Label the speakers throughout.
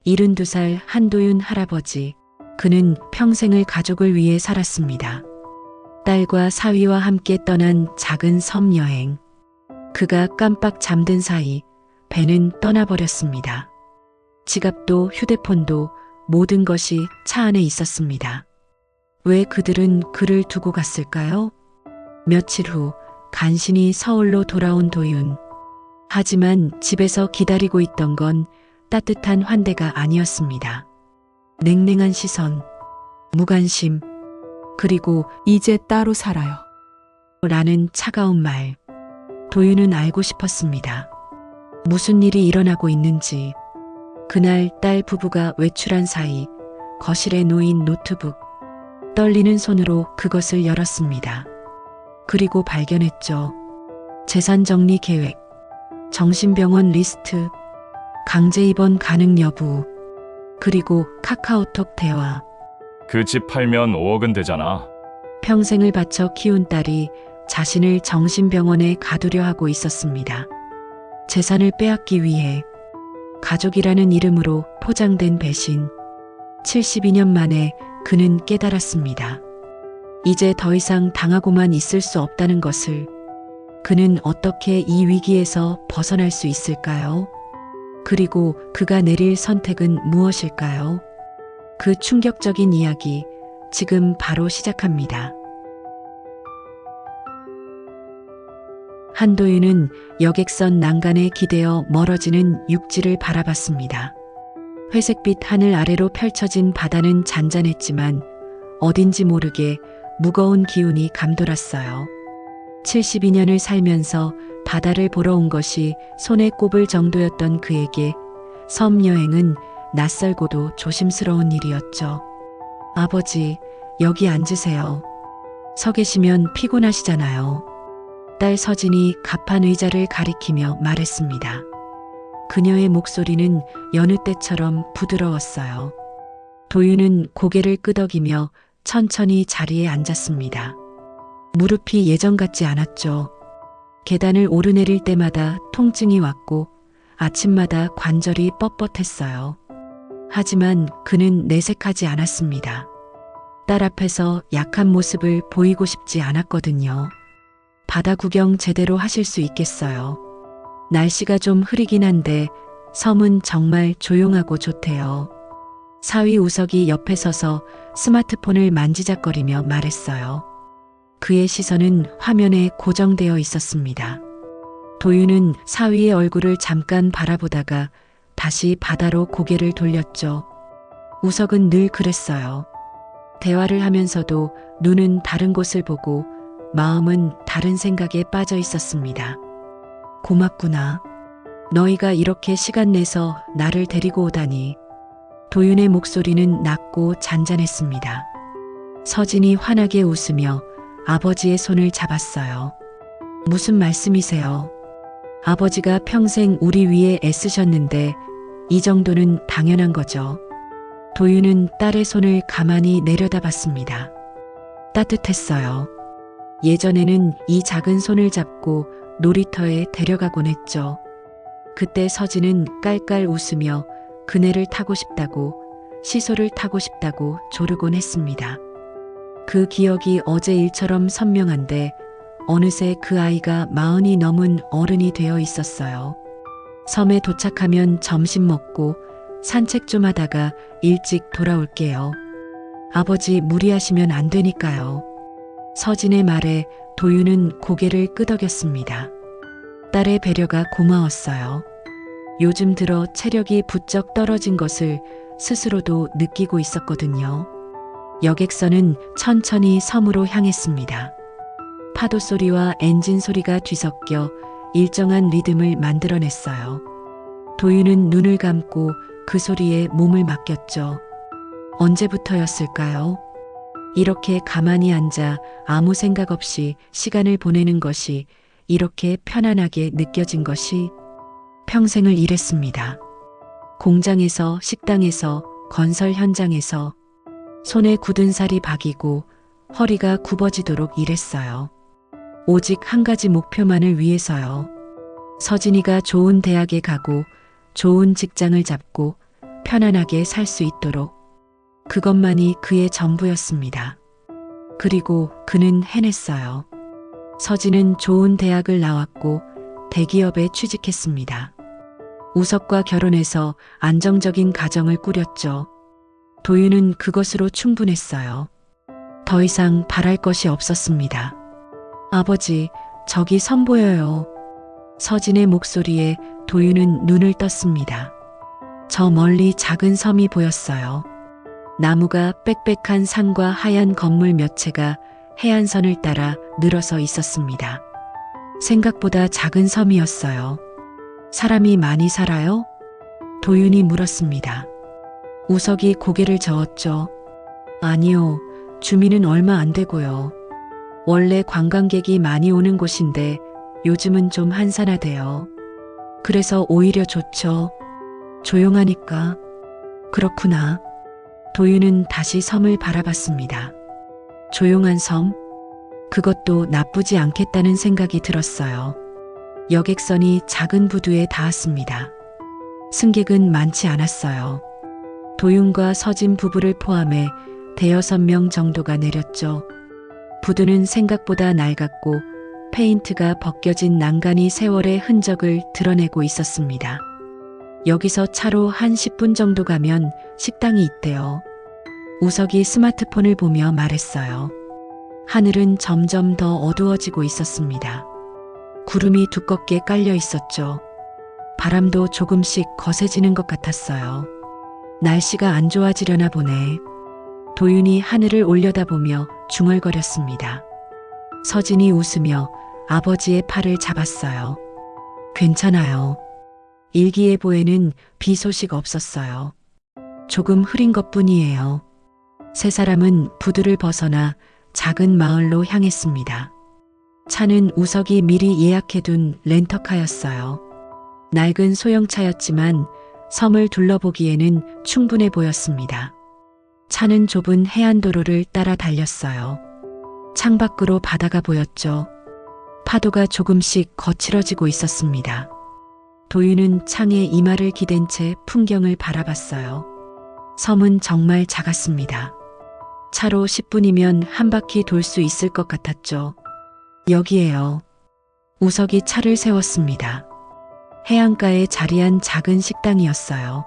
Speaker 1: 72살 한도윤 할아버지. 그는 평생을 가족을 위해 살았습니다. 딸과 사위와 함께 떠난 작은 섬 여행. 그가 깜빡 잠든 사이 배는 떠나버렸습니다. 지갑도 휴대폰도 모든 것이 차 안에 있었습니다. 왜 그들은 그를 두고 갔을까요? 며칠 후 간신히 서울로 돌아온 도윤. 하지만 집에서 기다리고 있던 건 따뜻한 환대가 아니었습니다. 냉랭한 시선, 무관심, 그리고
Speaker 2: 이제 따로 살아요.
Speaker 1: 라는 차가운 말. 도윤은 알고 싶었습니다. 무슨 일이 일어나고 있는지. 그날 딸 부부가 외출한 사이 거실에 놓인 노트북. 떨리는 손으로 그것을 열었습니다. 그리고 발견했죠. 재산 정리 계획, 정신병원 리스트, 강제 입원 가능 여부, 그리고 카카오톡 대화.
Speaker 3: 그 집 팔면 5억은 되잖아.
Speaker 1: 평생을 바쳐 키운 딸이 자신을 정신병원에 가두려 하고 있었습니다. 재산을 빼앗기 위해. 가족이라는 이름으로 포장된 배신. 72년 만에 그는 깨달았습니다. 이제 더 이상 당하고만 있을 수 없다는 것을. 그는 어떻게 이 위기에서 벗어날 수 있을까요? 그리고 그가 내릴 선택은 무엇일까요? 그 충격적인 이야기 지금 바로 시작합니다. 한도윤은 여객선 난간에 기대어 멀어지는 육지를 바라봤습니다. 회색빛 하늘 아래로 펼쳐진 바다는 잔잔했지만 어딘지 모르게 무거운 기운이 감돌았어요. 72년을 살면서 바다를 보러 온 것이 손에 꼽을 정도였던 그에게 섬 여행은 낯설고도 조심스러운 일이었죠. 아버지, 여기 앉으세요. 서 계시면 피곤하시잖아요. 딸 서진이 갑판 의자를 가리키며 말했습니다. 그녀의 목소리는 여느 때처럼 부드러웠어요. 도윤은 고개를 끄덕이며 천천히 자리에 앉았습니다. 무릎이 예전 같지 않았죠. 계단을 오르내릴 때마다 통증이 왔고 아침마다 관절이 뻣뻣했어요. 하지만 그는 내색하지 않았습니다. 딸 앞에서 약한 모습을 보이고 싶지 않았거든요. 바다 구경 제대로 하실 수 있겠어요. 날씨가 좀 흐리긴 한데 섬은 정말 조용하고 좋대요. 사위 우석이 옆에 서서 스마트폰을 만지작거리며 말했어요. 그의 시선은 화면에 고정되어 있었습니다. 도윤은 사위의 얼굴을 잠깐 바라보다가 다시 바다로 고개를 돌렸죠. 우석은 늘 그랬어요. 대화를 하면서도 눈은 다른 곳을 보고 마음은 다른 생각에 빠져 있었습니다. 고맙구나. 너희가 이렇게 시간 내서 나를 데리고 오다니. 도윤의 목소리는 낮고 잔잔했습니다. 서진이 환하게 웃으며 아버지의 손을 잡았어요. 무슨 말씀이세요? 아버지가 평생 우리 위해 애쓰셨는데 이 정도는 당연한 거죠. 도윤은 딸의 손을 가만히 내려다봤습니다. 따뜻했어요. 예전에는 이 작은 손을 잡고 놀이터에 데려가곤 했죠. 그때 서진은 깔깔 웃으며 그네를 타고 싶다고, 시소를 타고 싶다고 조르곤 했습니다. 그 기억이 어제 일처럼 선명한데 어느새 그 아이가 40이 넘은 어른이 되어 있었어요. 섬에 도착하면 점심 먹고 산책 좀 하다가 일찍 돌아올게요. 아버지 무리하시면 안 되니까요. 서진의 말에 도윤은 고개를 끄덕였습니다. 딸의 배려가 고마웠어요. 요즘 들어 체력이 부쩍 떨어진 것을 스스로도 느끼고 있었거든요. 여객선은 천천히 섬으로 향했습니다. 파도 소리와 엔진 소리가 뒤섞여 일정한 리듬을 만들어냈어요. 도윤은 눈을 감고 그 소리에 몸을 맡겼죠. 언제부터였을까요? 이렇게 가만히 앉아 아무 생각 없이 시간을 보내는 것이, 이렇게 편안하게 느껴진 것이. 평생을 일했습니다. 공장에서, 식당에서, 건설 현장에서 손에 굳은 살이 박이고 허리가 굽어지도록 일했어요. 오직 한 가지 목표만을 위해서요. 서진이가 좋은 대학에 가고 좋은 직장을 잡고 편안하게 살 수 있도록. 그것만이 그의 전부였습니다. 그리고 그는 해냈어요. 서진은 좋은 대학을 나왔고 대기업에 취직했습니다. 우석과 결혼해서 안정적인 가정을 꾸렸죠. 도윤은 그것으로 충분했어요. 더 이상 바랄 것이 없었습니다. 아버지, 저기 선 보여요. 서진의 목소리에 도윤은 눈을 떴습니다. 저 멀리 작은 섬이 보였어요. 나무가 빽빽한 산과 하얀 건물 몇 채가 해안선을 따라 늘어서 있었습니다. 생각보다 작은 섬이었어요. 사람이 많이 살아요? 도윤이 물었습니다. 우석이 고개를 저었죠. 아니요, 주민은 얼마 안 되고요. 원래 관광객이 많이 오는 곳인데 요즘은 좀 한산하대요. 그래서 오히려 좋죠. 조용하니까. 그렇구나. 도윤은 다시 섬을 바라봤습니다. 조용한 섬? 그것도 나쁘지 않겠다는 생각이 들었어요. 여객선이 작은 부두에 닿았습니다. 승객은 많지 않았어요. 도윤과 서진 부부를 포함해 대여섯 명 정도가 내렸죠. 부두는 생각보다 낡았고 페인트가 벗겨진 난간이 세월의 흔적을 드러내고 있었습니다. 여기서 차로 한 10분 정도 가면 식당이 있대요. 우석이 스마트폰을 보며 말했어요. 하늘은 점점 더 어두워지고 있었습니다. 구름이 두껍게 깔려 있었죠. 바람도 조금씩 거세지는 것 같았어요. 날씨가 안 좋아지려나 보네. 도윤이 하늘을 올려다보며 중얼거렸습니다. 서진이 웃으며 아버지의 팔을 잡았어요. 괜찮아요. 일기예보에는 비 소식 없었어요. 조금 흐린 것뿐이에요. 세 사람은 부두를 벗어나 작은 마을로 향했습니다. 차는 우석이 미리 예약해둔 렌터카였어요. 낡은 소형차였지만 섬을 둘러보기에는 충분해 보였습니다. 차는 좁은 해안도로를 따라 달렸어요. 창밖으로 바다가 보였죠. 파도가 조금씩 거칠어지고 있었습니다. 도윤은 창에 이마를 기댄 채 풍경을 바라봤어요. 섬은 정말 작았습니다. 차로 10분이면 한 바퀴 돌 수 있을 것 같았죠. 여기에요. 우석이 차를 세웠습니다. 해안가에 자리한 작은 식당이었어요.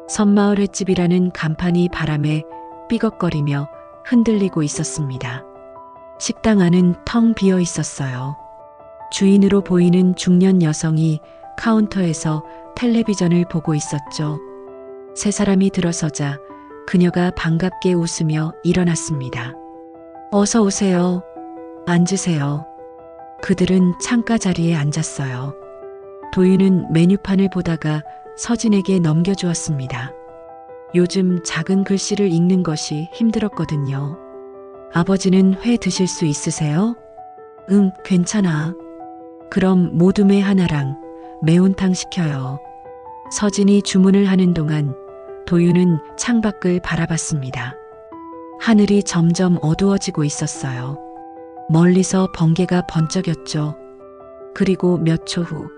Speaker 1: 섬마을 횟집이라는 간판이 바람에 삐걱거리며 흔들리고 있었습니다. 식당 안은 텅 비어 있었어요. 주인으로 보이는 중년 여성이 카운터에서 텔레비전을 보고 있었죠. 세 사람이 들어서자 그녀가 반갑게 웃으며 일어났습니다. 어서 오세요. 앉으세요. 그들은 창가 자리에 앉았어요. 도윤은 메뉴판을 보다가 서진에게 넘겨주었습니다. 요즘 작은 글씨를 읽는 것이 힘들었거든요. 아버지는 회 드실 수 있으세요? 응, 괜찮아. 그럼 모둠회 하나랑 매운탕 시켜요. 서진이 주문을 하는 동안 도윤은 창밖을 바라봤습니다. 하늘이 점점 어두워지고 있었어요. 멀리서 번개가 번쩍였죠. 그리고 몇 초 후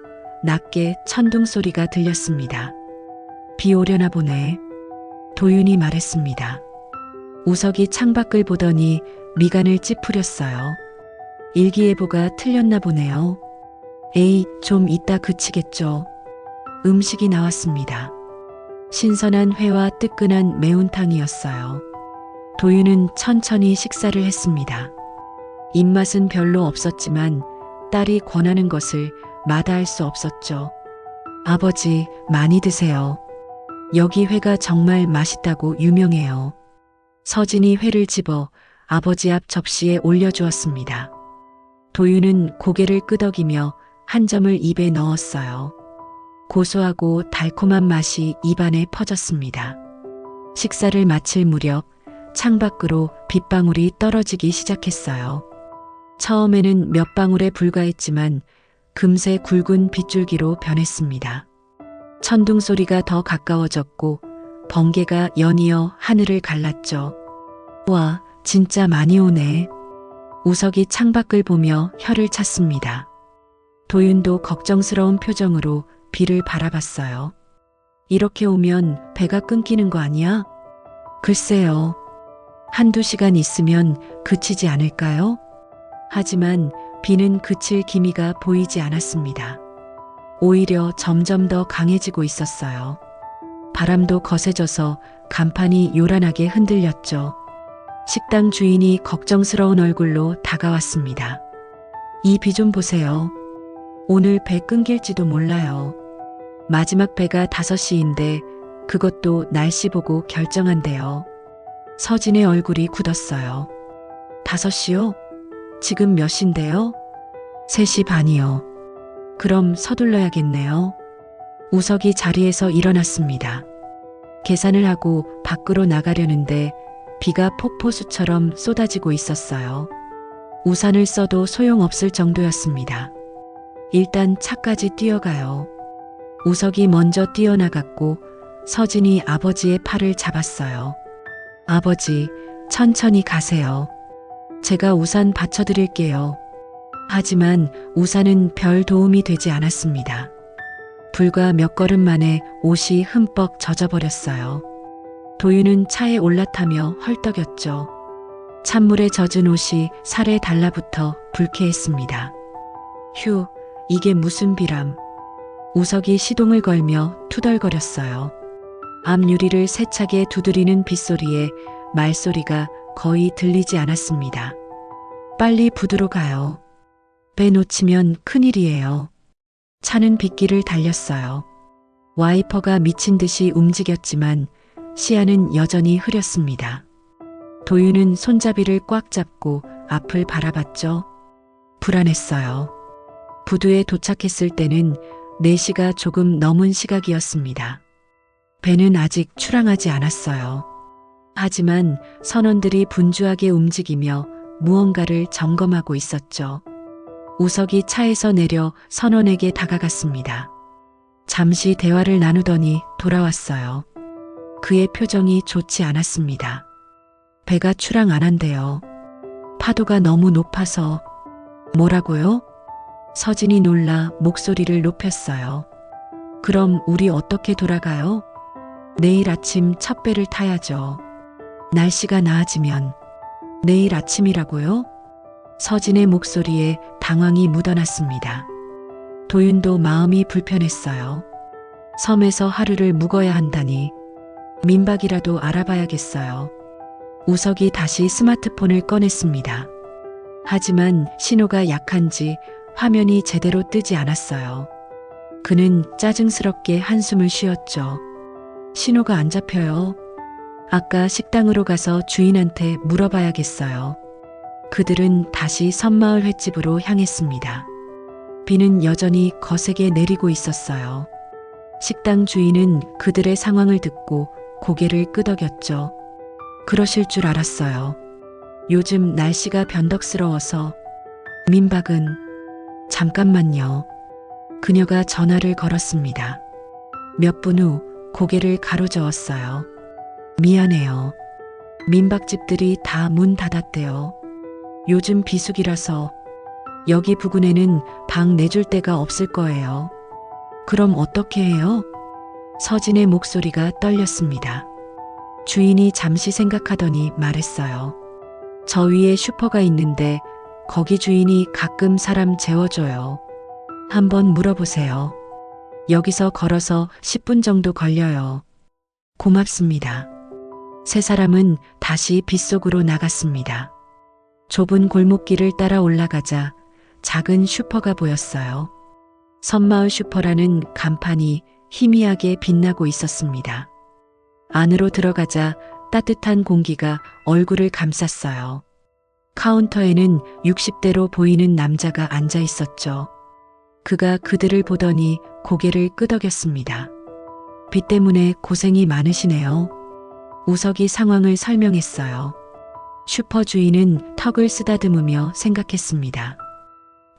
Speaker 1: 낮게 천둥 소리가 들렸습니다. 비 오려나 보네. 도윤이 말했습니다. 우석이 창밖을 보더니 미간을 찌푸렸어요. 일기예보가 틀렸나 보네요. 에이, 좀 이따 그치겠죠. 음식이 나왔습니다. 신선한 회와 뜨끈한 매운탕이었어요. 도윤은 천천히 식사를 했습니다. 입맛은 별로 없었지만 딸이 권하는 것을 마다할 수 없었죠. 아버지, 많이 드세요. 여기 회가 정말 맛있다고 유명해요. 서진이 회를 집어 아버지 앞 접시에 올려주었습니다. 도윤은 고개를 끄덕이며 한 점을 입에 넣었어요. 고소하고 달콤한 맛이 입안에 퍼졌습니다. 식사를 마칠 무렵 창밖으로 빗방울이 떨어지기 시작했어요. 처음에는 몇 방울에 불과했지만 금세 굵은 빗줄기로 변했습니다. 천둥 소리가 더 가까워졌고 번개가 연이어 하늘을 갈랐죠. 와, 진짜 많이 오네. 우석이 창밖을 보며 혀를 찼습니다. 도윤도 걱정스러운 표정으로 비를 바라봤어요. 이렇게 오면 배가 끊기는 거 아니야? 글쎄요. 한두 시간 있으면 그치지 않을까요? 하지만 비는 그칠 기미가 보이지 않았습니다. 오히려 점점 더 강해지고 있었어요. 바람도 거세져서 간판이 요란하게 흔들렸죠. 식당 주인이 걱정스러운 얼굴로 다가왔습니다. 이 비 좀 보세요. 오늘 배 끊길지도 몰라요. 마지막 배가 5시인데 그것도 날씨 보고 결정한대요. 서진의 얼굴이 굳었어요. 5시요? 지금 몇 시인데요? 3시 반이요. 그럼 서둘러야겠네요. 우석이 자리에서 일어났습니다. 계산을 하고 밖으로 나가려는데 비가 폭포수처럼 쏟아지고 있었어요. 우산을 써도 소용없을 정도였습니다. 일단 차까지 뛰어가요. 우석이 먼저 뛰어나갔고 서진이 아버지의 팔을 잡았어요. 아버지, 천천히 가세요. 제가 우산 받쳐드릴게요. 하지만 우산은 별 도움이 되지 않았습니다. 불과 몇 걸음 만에 옷이 흠뻑 젖어버렸어요. 도윤은 차에 올라타며 헐떡였죠. 찬물에 젖은 옷이 살에 달라붙어 불쾌했습니다. 휴, 이게 무슨 비람. 우석이 시동을 걸며 투덜거렸어요. 앞 유리를 세차게 두드리는 빗소리에 말소리가 거의 들리지 않았습니다. 빨리 부두로 가요. 배 놓치면 큰일이에요. 차는 빗길을 달렸어요. 와이퍼가 미친 듯이 움직였지만 시야는 여전히 흐렸습니다. 도윤은 손잡이를 꽉 잡고 앞을 바라봤죠. 불안했어요. 부두에 도착했을 때는 4시가 조금 넘은 시각이었습니다. 배는 아직 출항하지 않았어요. 하지만 선원들이 분주하게 움직이며 무언가를 점검하고 있었죠. 우석이 차에서 내려 선원에게 다가갔습니다. 잠시 대화를 나누더니 돌아왔어요. 그의 표정이 좋지 않았습니다. 배가 출항 안 한대요. 파도가 너무 높아서. 뭐라고요? 서진이 놀라 목소리를 높였어요. 그럼 우리 어떻게 돌아가요? 내일 아침 첫 배를 타야죠. 날씨가 나아지면. 내일 아침이라고요? 서진의 목소리에 당황이 묻어났습니다. 도윤도 마음이 불편했어요. 섬에서 하루를 묵어야 한다니. 민박이라도 알아봐야겠어요. 우석이 다시 스마트폰을 꺼냈습니다. 하지만 신호가 약한지 화면이 제대로 뜨지 않았어요. 그는 짜증스럽게 한숨을 쉬었죠. 신호가 안 잡혀요. 아까 식당으로 가서 주인한테 물어봐야겠어요. 그들은 다시 섬마을 횟집으로 향했습니다. 비는 여전히 거세게 내리고 있었어요. 식당 주인은 그들의 상황을 듣고 고개를 끄덕였죠. 그러실 줄 알았어요. 요즘 날씨가 변덕스러워서. 민박은. 잠깐만요. 그녀가 전화를 걸었습니다. 몇 분 후 고개를 가로저었어요. 미안해요. 민박집들이 다 문 닫았대요. 요즘 비수기라서. 여기 부근에는 방 내줄 데가 없을 거예요. 그럼 어떻게 해요? 서진의 목소리가 떨렸습니다. 주인이 잠시 생각하더니 말했어요. 저 위에 슈퍼가 있는데 거기 주인이 가끔 사람 재워줘요. 한번 물어보세요. 여기서 걸어서 10분 정도 걸려요. 고맙습니다. 세 사람은 다시 빗속으로 나갔습니다. 좁은 골목길을 따라 올라가자 작은 슈퍼가 보였어요. 섬마을 슈퍼라는 간판이 희미하게 빛나고 있었습니다. 안으로 들어가자 따뜻한 공기가 얼굴을 감쌌어요. 카운터에는 60대로 보이는 남자가 앉아 있었죠. 그가 그들을 보더니 고개를 끄덕였습니다. 비 때문에 고생이 많으시네요. 우석이 상황을 설명했어요. 슈퍼 주인은 턱을 쓰다듬으며 생각했습니다.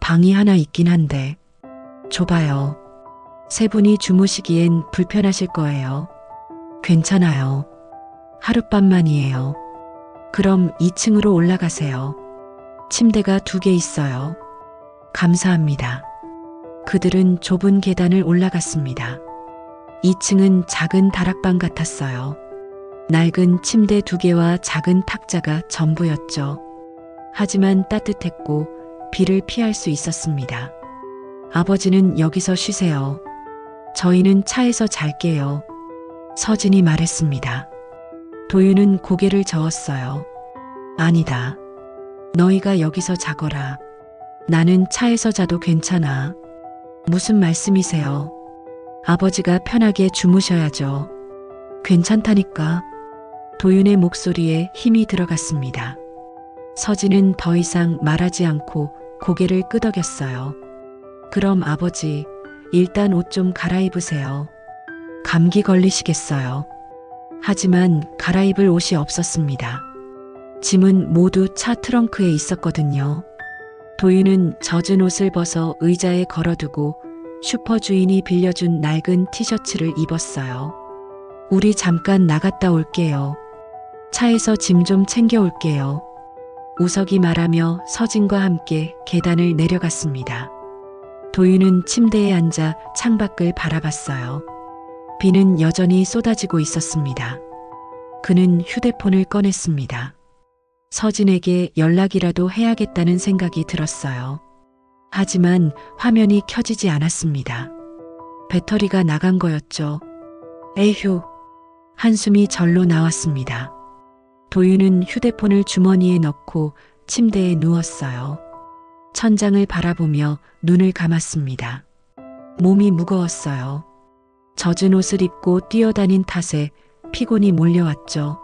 Speaker 1: 방이 하나 있긴 한데 좁아요. 세 분이 주무시기엔 불편하실 거예요. 괜찮아요. 하룻밤만이에요. 그럼 2층으로 올라가세요. 침대가 2개 있어요. 감사합니다. 그들은 좁은 계단을 올라갔습니다. 2층은 작은 다락방 같았어요. 낡은 침대 2개와 작은 탁자가 전부였죠. 하지만 따뜻했고 비를 피할 수 있었습니다. 아버지는 여기서 쉬세요. 저희는 차에서 잘게요. 서진이 말했습니다. 도윤은 고개를 저었어요. 아니다. 너희가 여기서 자거라. 나는 차에서 자도 괜찮아. 무슨 말씀이세요? 아버지가 편하게 주무셔야죠. 괜찮다니까. 도윤의 목소리에 힘이 들어갔습니다. 서진은 더 이상 말하지 않고 고개를 끄덕였어요. 그럼 아버지, 일단 옷 좀 갈아입으세요. 감기 걸리시겠어요. 하지만 갈아입을 옷이 없었습니다. 짐은 모두 차 트렁크에 있었거든요. 도윤은 젖은 옷을 벗어 의자에 걸어두고 슈퍼 주인이 빌려준 낡은 티셔츠를 입었어요. 우리 잠깐 나갔다 올게요. 차에서 짐 좀 챙겨올게요. 우석이 말하며 서진과 함께 계단을 내려갔습니다. 도윤은 침대에 앉아 창밖을 바라봤어요. 비는 여전히 쏟아지고 있었습니다. 그는 휴대폰을 꺼냈습니다. 서진에게 연락이라도 해야겠다는 생각이 들었어요. 하지만 화면이 켜지지 않았습니다. 배터리가 나간 거였죠. 에휴, 한숨이 절로 나왔습니다. 도윤은 휴대폰을 주머니에 넣고 침대에 누웠어요. 천장을 바라보며 눈을 감았습니다. 몸이 무거웠어요. 젖은 옷을 입고 뛰어다닌 탓에 피곤이 몰려왔죠.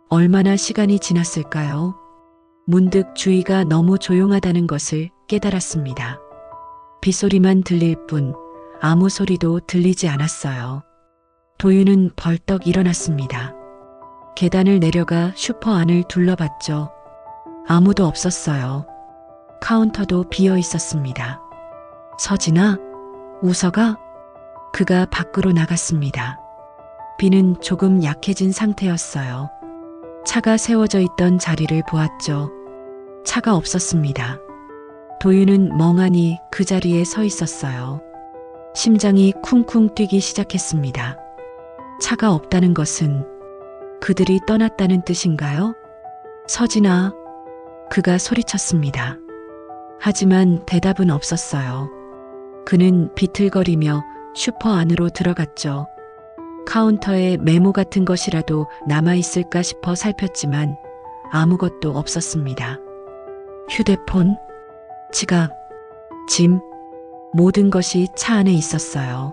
Speaker 1: 얼마나 시간이 지났을까요? 문득 주위가 너무 조용하다는 것을 깨달았습니다. 빗소리만 들릴 뿐 아무 소리도 들리지 않았어요. 도윤은 벌떡 일어났습니다. 계단을 내려가 슈퍼 안을 둘러봤죠. 아무도 없었어요. 카운터도 비어 있었습니다. 서진아? 우석아? 그가 밖으로 나갔습니다. 비는 조금 약해진 상태였어요. 차가 세워져 있던 자리를 보았죠. 차가 없었습니다. 도윤은 멍하니 그 자리에 서 있었어요. 심장이 쿵쿵 뛰기 시작했습니다. 차가 없다는 것은 그들이 떠났다는 뜻인가요? 서진아, 그가 소리쳤습니다. 하지만 대답은 없었어요. 그는 비틀거리며 슈퍼 안으로 들어갔죠. 카운터에 메모 같은 것이라도 남아있을까 싶어 살폈지만 아무것도 없었습니다. 휴대폰, 지갑, 짐, 모든 것이 차 안에 있었어요.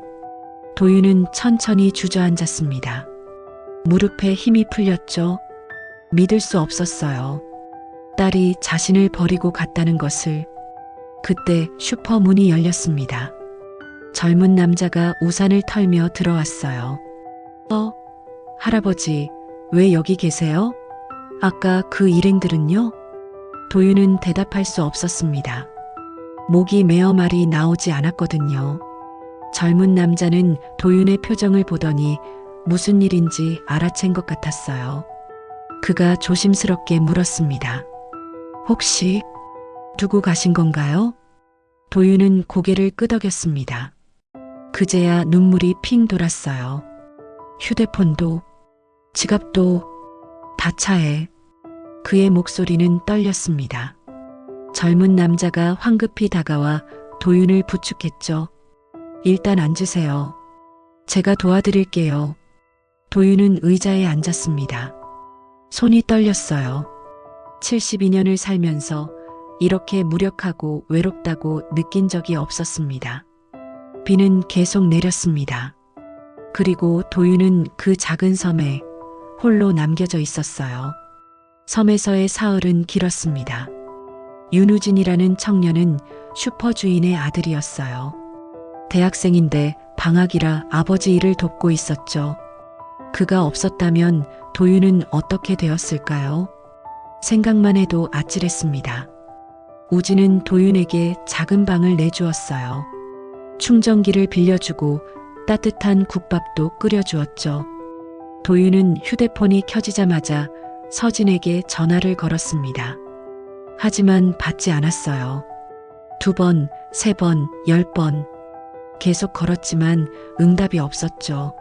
Speaker 1: 도윤은 천천히 주저앉았습니다. 무릎에 힘이 풀렸죠. 믿을 수 없었어요. 딸이 자신을 버리고 갔다는 것을. 그때 슈퍼 문이 열렸습니다. 젊은 남자가 우산을 털며 들어왔어요. 할아버지, 왜 여기 계세요? 아까 그 일행들은요? 도윤은 대답할 수 없었습니다. 목이 메어 말이 나오지 않았거든요. 젊은 남자는 도윤의 표정을 보더니 무슨 일인지 알아챈 것 같았어요. 그가 조심스럽게 물었습니다. 혹시 두고 가신 건가요? 도윤은 고개를 끄덕였습니다. 그제야 눈물이 핑 돌았어요. 휴대폰도, 지갑도 다 차에. 그의 목소리는 떨렸습니다. 젊은 남자가 황급히 다가와 도윤을 부축했죠. 일단 앉으세요. 제가 도와드릴게요. 도윤은 의자에 앉았습니다. 손이 떨렸어요. 72년을 살면서 이렇게 무력하고 외롭다고 느낀 적이 없었습니다. 비는 계속 내렸습니다. 그리고 도윤은 그 작은 섬에 홀로 남겨져 있었어요. 섬에서의 사흘은 길었습니다. 윤우진이라는 청년은 슈퍼 주인의 아들이었어요. 대학생인데 방학이라 아버지 일을 돕고 있었죠. 그가 없었다면 도윤은 어떻게 되었을까요? 생각만 해도 아찔했습니다. 우진은 도윤에게 작은 방을 내주었어요. 충전기를 빌려주고 따뜻한 국밥도 끓여주었죠. 도윤은 휴대폰이 켜지자마자 서진에게 전화를 걸었습니다. 하지만 받지 않았어요. 2번, 3번, 10번. 계속 걸었지만 응답이 없었죠.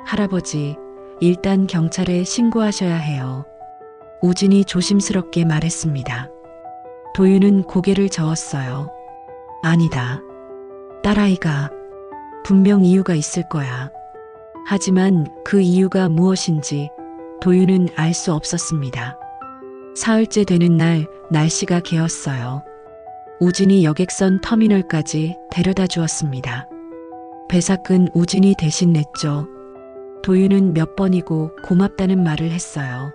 Speaker 1: 할아버지, 일단 경찰에 신고하셔야 해요. 우진이 조심스럽게 말했습니다. 도윤은 고개를 저었어요. 아니다. 딸아이가 분명 이유가 있을 거야. 하지만 그 이유가 무엇인지 도윤은 알 수 없었습니다. 사흘째 되는 날 날씨가 개었어요. 우진이 여객선 터미널까지 데려다 주었습니다. 배삭은 우진이 대신 냈죠. 도윤은 몇 번이고 고맙다는 말을 했어요.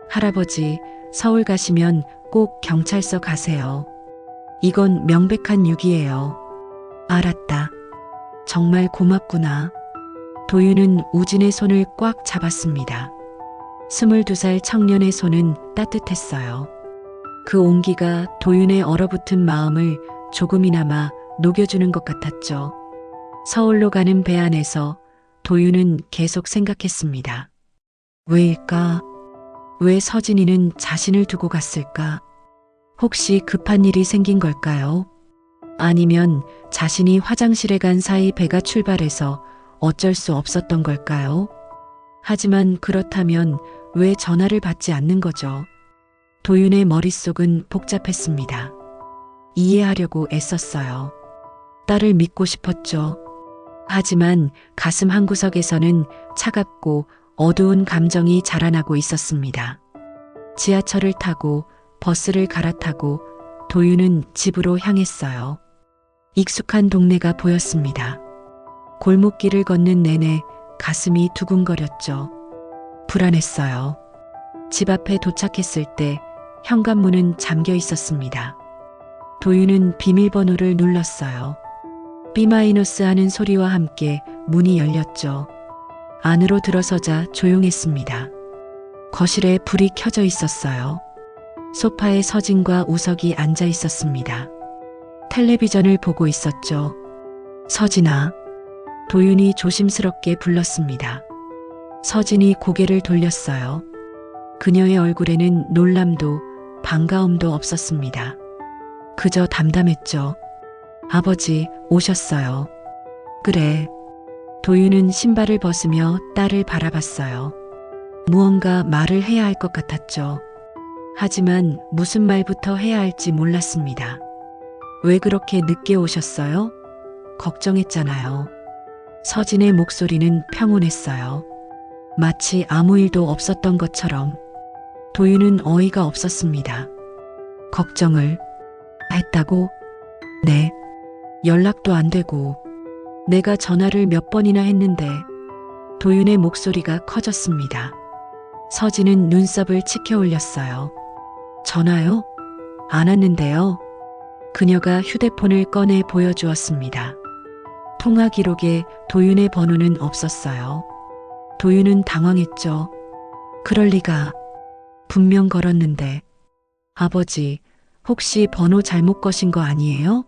Speaker 1: 할아버지, 서울 가시면 꼭 경찰서 가세요. 이건 명백한 유기예요. 알았다. 정말 고맙구나. 도윤은 우진의 손을 꽉 잡았습니다. 22살 청년의 손은 따뜻했어요. 그 온기가 도윤의 얼어붙은 마음을 조금이나마 녹여주는 것 같았죠. 서울로 가는 배 안에서 도윤은 계속 생각했습니다. 왜일까? 왜 서진이는 자신을 두고 갔을까? 혹시 급한 일이 생긴 걸까요? 아니면 자신이 화장실에 간 사이 배가 출발해서 어쩔 수 없었던 걸까요? 하지만 그렇다면 왜 전화를 받지 않는 거죠? 도윤의 머릿속은 복잡했습니다. 이해하려고 애썼어요. 딸을 믿고 싶었죠. 하지만 가슴 한구석에서는 차갑고 어두운 감정이 자라나고 있었습니다. 지하철을 타고 버스를 갈아타고 도윤은 집으로 향했어요. 익숙한 동네가 보였습니다. 골목길을 걷는 내내 가슴이 두근거렸죠. 불안했어요. 집 앞에 도착했을 때 현관문은 잠겨 있었습니다. 도윤은 비밀번호를 눌렀어요. B- 하는 소리와 함께 문이 열렸죠. 안으로 들어서자 조용했습니다. 거실에 불이 켜져 있었어요. 소파에 서진과 우석이 앉아 있었습니다. 텔레비전을 보고 있었죠. 서진아. 도윤이 조심스럽게 불렀습니다. 서진이 고개를 돌렸어요. 그녀의 얼굴에는 놀람도 반가움도 없었습니다. 그저 담담했죠. 아버지, 오셨어요. 그래. 도윤은 신발을 벗으며 딸을 바라봤어요. 무언가 말을 해야 할 것 같았죠. 하지만 무슨 말부터 해야 할지 몰랐습니다. 왜 그렇게 늦게 오셨어요? 걱정했잖아요. 서진의 목소리는 평온했어요. 마치 아무 일도 없었던 것처럼. 도윤은 어이가 없었습니다. 걱정을 했다고? 네. 연락도 안 되고 내가 전화를 몇 번이나 했는데. 도윤의 목소리가 커졌습니다. 서진은 눈썹을 치켜 올렸어요. 전화요? 안 왔는데요. 그녀가 휴대폰을 꺼내 보여주었습니다. 통화 기록에 도윤의 번호는 없었어요. 도윤은 당황했죠. 그럴 리가. 분명 걸었는데. 아버지, 혹시 번호 잘못 거신 거 아니에요?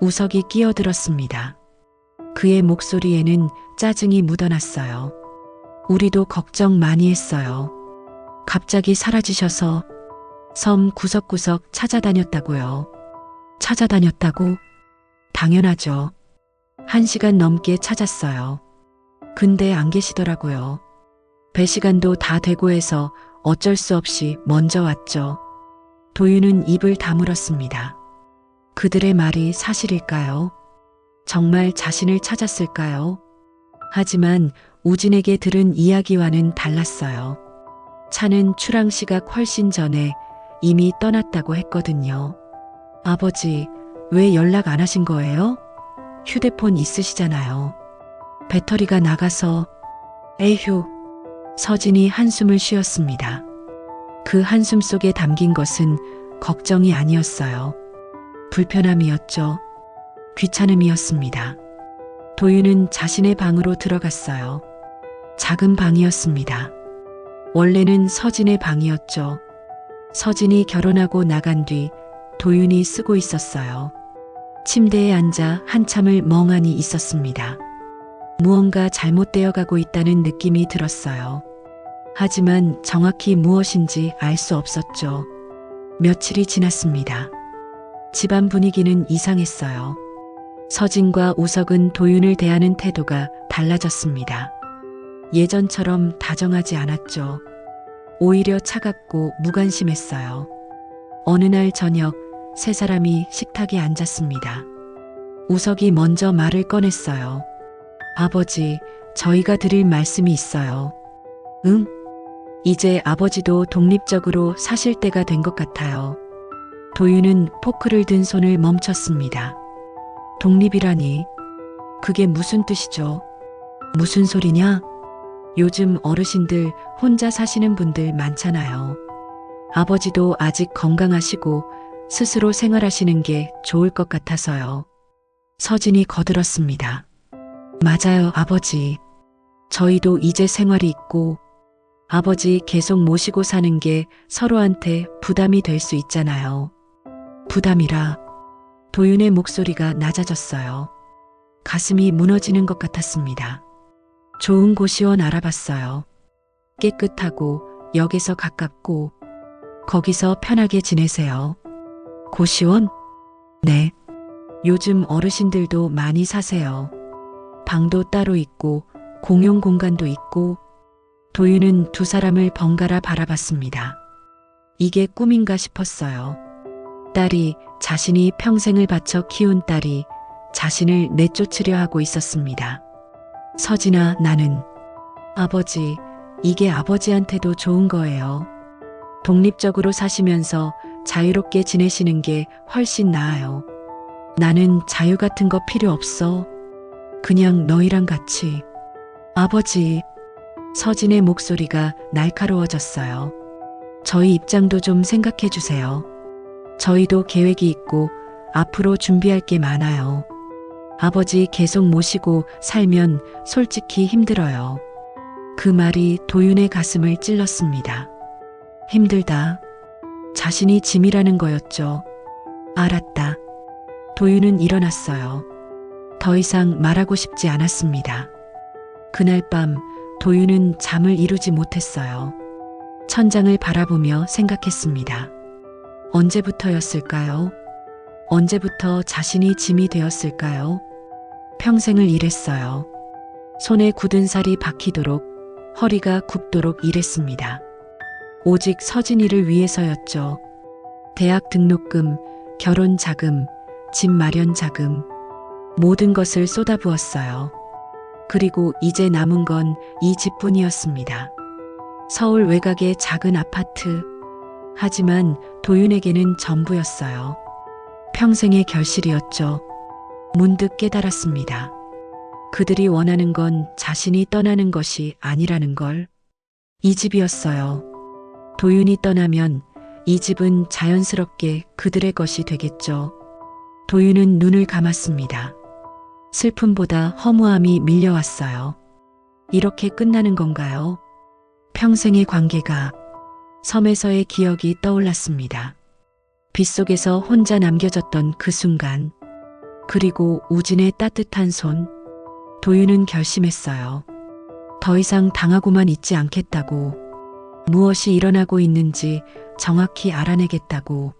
Speaker 1: 우석이 끼어들었습니다. 그의 목소리에는 짜증이 묻어났어요. 우리도 걱정 많이 했어요. 갑자기 사라지셔서 섬 구석구석 찾아다녔다고요. 찾아다녔다고? 당연하죠. 1시간 넘게 찾았어요. 근데 안 계시더라고요. 배 시간도 다 되고 해서 어쩔 수 없이 먼저 왔죠. 도윤은 입을 다물었습니다. 그들의 말이 사실일까요? 정말 자신을 찾았을까요? 하지만 우진에게 들은 이야기와는 달랐어요. 차는 출항 시각 훨씬 전에 이미 떠났다고 했거든요. 아버지, 왜 연락 안 하신 거예요? 휴대폰 있으시잖아요. 배터리가 나가서. 에휴. 서진이 한숨을 쉬었습니다. 그 한숨 속에 담긴 것은 걱정이 아니었어요. 불편함이었죠. 귀찮음이었습니다. 도윤은 자신의 방으로 들어갔어요. 작은 방이었습니다. 원래는 서진의 방이었죠. 서진이 결혼하고 나간 뒤 도윤이 쓰고 있었어요. 침대에 앉아 한참을 멍하니 있었습니다. 무언가 잘못되어 가고 있다는 느낌이 들었어요. 하지만 정확히 무엇인지 알 수 없었죠. 며칠이 지났습니다. 집안 분위기는 이상했어요. 서진과 우석은 도윤을 대하는 태도가 달라졌습니다. 예전처럼 다정하지 않았죠. 오히려 차갑고 무관심했어요. 어느 날 저녁 세 사람이 식탁에 앉았습니다. 우석이 먼저 말을 꺼냈어요. 아버지, 저희가 드릴 말씀이 있어요. 응? 이제 아버지도 독립적으로 사실 때가 된 것 같아요. 도윤은 포크를 든 손을 멈췄습니다. 독립이라니, 그게 무슨 뜻이죠? 무슨 소리냐? 요즘 어르신들 혼자 사시는 분들 많잖아요. 아버지도 아직 건강하시고 스스로 생활하시는 게 좋을 것 같아서요. 서진이 거들었습니다. 맞아요, 아버지. 저희도 이제 생활이 있고 아버지 계속 모시고 사는 게 서로한테 부담이 될 수 있잖아요. 부담이라. 도윤의 목소리가 낮아졌어요. 가슴이 무너지는 것 같았습니다. 좋은 고시원 알아봤어요. 깨끗하고 역에서 가깝고 거기서 편하게 지내세요. 고시원? 네. 요즘 어르신들도 많이 사세요. 방도 따로 있고 공용 공간도 있고. 도윤은 두 사람을 번갈아 바라봤습니다. 이게 꿈인가 싶었어요. 딸이, 자신이 평생을 바쳐 키운 딸이 자신을 내쫓으려 하고 있었습니다. 서진아, 나는 아버지, 이게 아버지한테도 좋은 거예요. 독립적으로 사시면서 자유롭게 지내시는 게 훨씬 나아요. 나는 자유 같은 거 필요 없어. 그냥 너희랑 같이. 아버지. 서진의 목소리가 날카로워졌어요. 저희 입장도 좀 생각해 주세요. 저희도 계획이 있고 앞으로 준비할 게 많아요. 아버지 계속 모시고 살면 솔직히 힘들어요. 그 말이 도윤의 가슴을 찔렀습니다. 힘들다. 자신이 짐이라는 거였죠. 알았다. 도윤은 일어났어요. 더 이상 말하고 싶지 않았습니다. 그날 밤 도윤은 잠을 이루지 못했어요. 천장을 바라보며 생각했습니다. 언제부터였을까요? 언제부터 자신이 짐이 되었을까요? 평생을 일했어요. 손에 굳은 살이 박히도록, 허리가 굽도록 일했습니다. 오직 서진이를 위해서였죠. 대학 등록금, 결혼 자금, 집 마련 자금, 모든 것을 쏟아부었어요. 그리고 이제 남은 건 이 집뿐이었습니다. 서울 외곽의 작은 아파트. 하지만 도윤에게는 전부였어요. 평생의 결실이었죠. 문득 깨달았습니다. 그들이 원하는 건 자신이 떠나는 것이 아니라는 걸. 이 집이었어요. 도윤이 떠나면 이 집은 자연스럽게 그들의 것이 되겠죠. 도윤은 눈을 감았습니다. 슬픔보다 허무함이 밀려왔어요. 이렇게 끝나는 건가요? 평생의 관계가. 섬에서의 기억이 떠올랐습니다. 빗속에서 혼자 남겨졌던 그 순간. 그리고 우진의 따뜻한 손. 도윤은 결심했어요. 더 이상 당하고만 있지 않겠다고. 무엇이 일어나고 있는지 정확히 알아내겠다고.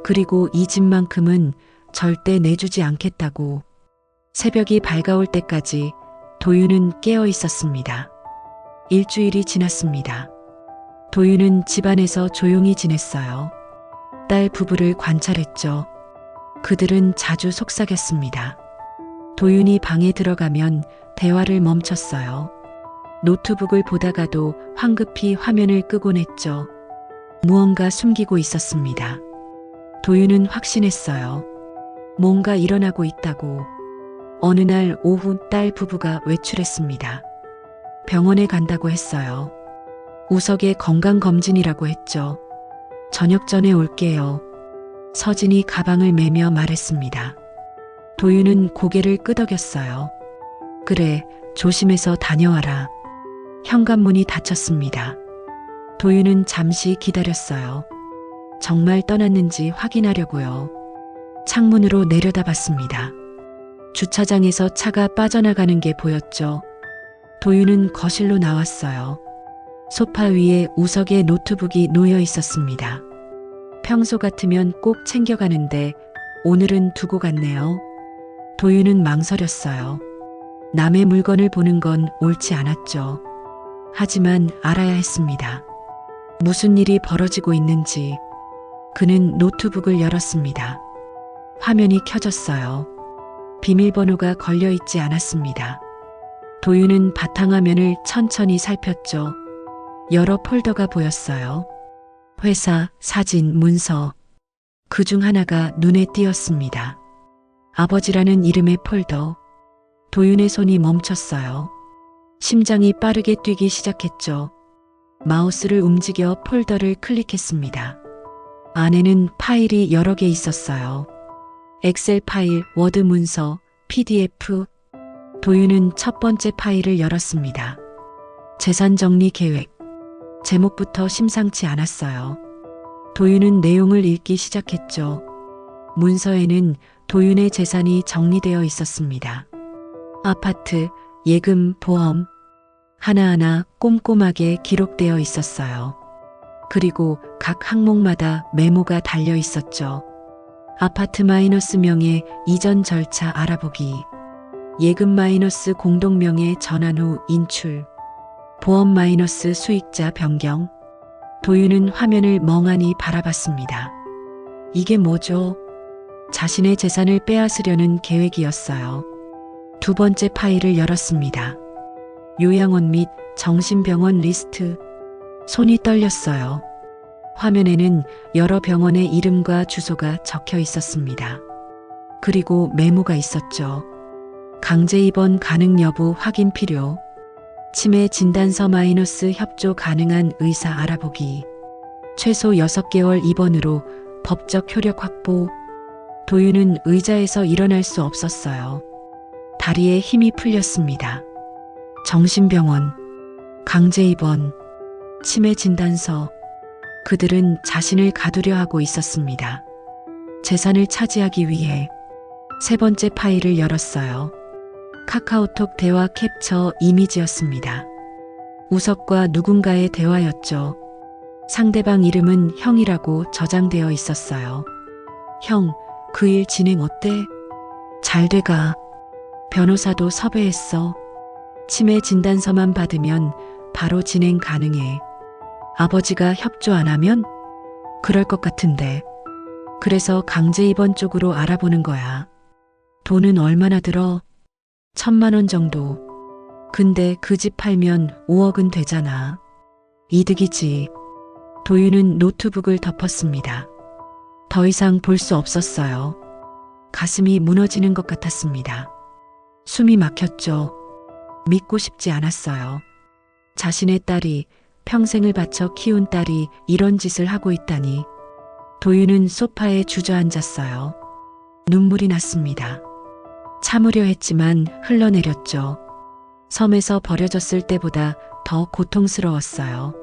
Speaker 1: 그리고 이 집만큼은 절대 내주지 않겠다고. 새벽이 밝아올 때까지 도윤은 깨어 있었습니다. 일주일이 지났습니다. 도윤은 집안에서 조용히 지냈어요. 딸 부부를 관찰했죠. 그들은 자주 속삭였습니다. 도윤이 방에 들어가면 대화를 멈췄어요. 노트북을 보다가도 황급히 화면을 끄곤 했죠. 무언가 숨기고 있었습니다. 도윤은 확신했어요. 뭔가 일어나고 있다고. 어느 날 오후 딸 부부가 외출했습니다. 병원에 간다고 했어요. 우석의 건강검진이라고 했죠. 저녁 전에 올게요. 서진이 가방을 매며 말했습니다. 도윤은 고개를 끄덕였어요. 그래, 조심해서 다녀와라. 현관문이 닫혔습니다. 도윤은 잠시 기다렸어요. 정말 떠났는지 확인하려고요. 창문으로 내려다봤습니다. 주차장에서 차가 빠져나가는 게 보였죠. 도윤은 거실로 나왔어요. 소파 위에 우석의 노트북이 놓여 있었습니다. 평소 같으면 꼭 챙겨가는데 오늘은 두고 갔네요. 도윤은 망설였어요. 남의 물건을 보는 건 옳지 않았죠. 하지만 알아야 했습니다. 무슨 일이 벌어지고 있는지. 그는 노트북을 열었습니다. 화면이 켜졌어요. 비밀번호가 걸려 있지 않았습니다. 도윤은 바탕화면을 천천히 살폈죠. 여러 폴더가 보였어요. 회사, 사진, 문서. 그 중 하나가 눈에 띄었습니다. 아버지라는 이름의 폴더. 도윤의 손이 멈췄어요. 심장이 빠르게 뛰기 시작했죠. 마우스를 움직여 폴더를 클릭했습니다. 안에는 파일이 여러 개 있었어요. 엑셀 파일, 워드 문서, PDF. 도윤은 첫 번째 파일을 열었습니다. 재산 정리 계획. 제목부터 심상치 않았어요. 도윤은 내용을 읽기 시작했죠. 문서에는 도윤의 재산이 정리되어 있었습니다. 아파트, 예금, 보험. 하나하나 꼼꼼하게 기록되어 있었어요. 그리고 각 항목마다 메모가 달려 있었죠. 아파트 마이너스 명의 이전 절차 알아보기. 예금 마이너스 공동명의 전환 후 인출. 보험 마이너스 수익자 변경. 도윤은 화면을 멍하니 바라봤습니다. 이게 뭐죠? 자신의 재산을 빼앗으려는 계획이었어요. 두 번째 파일을 열었습니다. 요양원 및 정신병원 리스트. 손이 떨렸어요. 화면에는 여러 병원의 이름과 주소가 적혀 있었습니다. 그리고 메모가 있었죠. 강제 입원 가능 여부 확인 필요. 치매 진단서 마이너스 협조 가능한 의사 알아보기. 최소 6개월 입원으로 법적 효력 확보. 도윤은 의자에서 일어날 수 없었어요. 다리에 힘이 풀렸습니다. 정신병원, 강제 입원, 치매 진단서. 그들은 자신을 가두려 하고 있었습니다. 재산을 차지하기 위해. 세 번째 파일을 열었어요. 카카오톡 대화 캡처 이미지였습니다. 우석과 누군가의 대화였죠. 상대방 이름은 형이라고 저장되어 있었어요. 형, 그 일 진행 어때? 잘 돼가. 변호사도 섭외했어. 치매 진단서만 받으면 바로 진행 가능해. 아버지가 협조 안 하면? 그럴 것 같은데. 그래서 강제 입원 쪽으로 알아보는 거야. 돈은 얼마나 들어? 1,000만 원 정도. 근데 그 집 팔면 5억은 되잖아. 이득이지. 도윤은 노트북을 덮었습니다. 더 이상 볼 수 없었어요. 가슴이 무너지는 것 같았습니다. 숨이 막혔죠. 믿고 싶지 않았어요. 자신의 딸이, 평생을 바쳐 키운 딸이 이런 짓을 하고 있다니. 도윤은 소파에 주저앉았어요. 눈물이 났습니다. 참으려 했지만 흘러내렸죠. 섬에서 버려졌을 때보다 더 고통스러웠어요.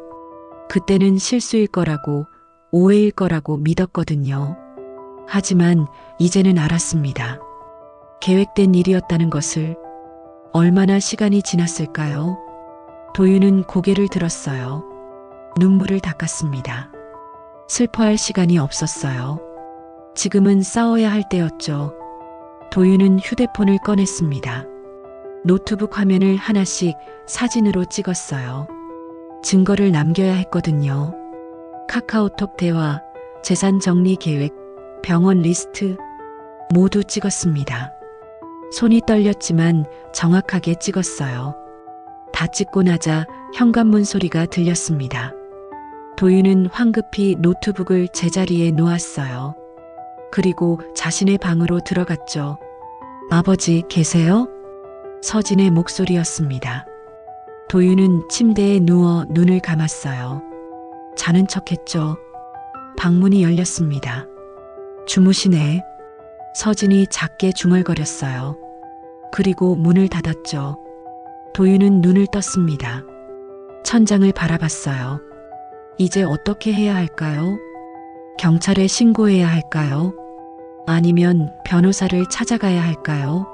Speaker 1: 그때는 실수일 거라고, 오해일 거라고 믿었거든요. 하지만 이제는 알았습니다. 계획된 일이었다는 것을. 얼마나 시간이 지났을까요? 도윤은 고개를 들었어요. 눈물을 닦았습니다. 슬퍼할 시간이 없었어요. 지금은 싸워야 할 때였죠. 도윤은 휴대폰을 꺼냈습니다. 노트북 화면을 하나씩 사진으로 찍었어요. 증거를 남겨야 했거든요. 카카오톡 대화, 재산 정리 계획, 병원 리스트 모두 찍었습니다. 손이 떨렸지만 정확하게 찍었어요. 다 찍고 나자 현관문 소리가 들렸습니다. 도윤은 황급히 노트북을 제자리에 놓았어요. 그리고 자신의 방으로 들어갔죠. 아버지 계세요? 서진의 목소리였습니다. 도윤은 침대에 누워 눈을 감았어요. 자는 척했죠. 방문이 열렸습니다. 주무시네. 서진이 작게 중얼거렸어요. 그리고 문을 닫았죠. 도윤은 눈을 떴습니다. 천장을 바라봤어요. 이제 어떻게 해야 할까요? 경찰에 신고해야 할까요? 아니면 변호사를 찾아가야 할까요?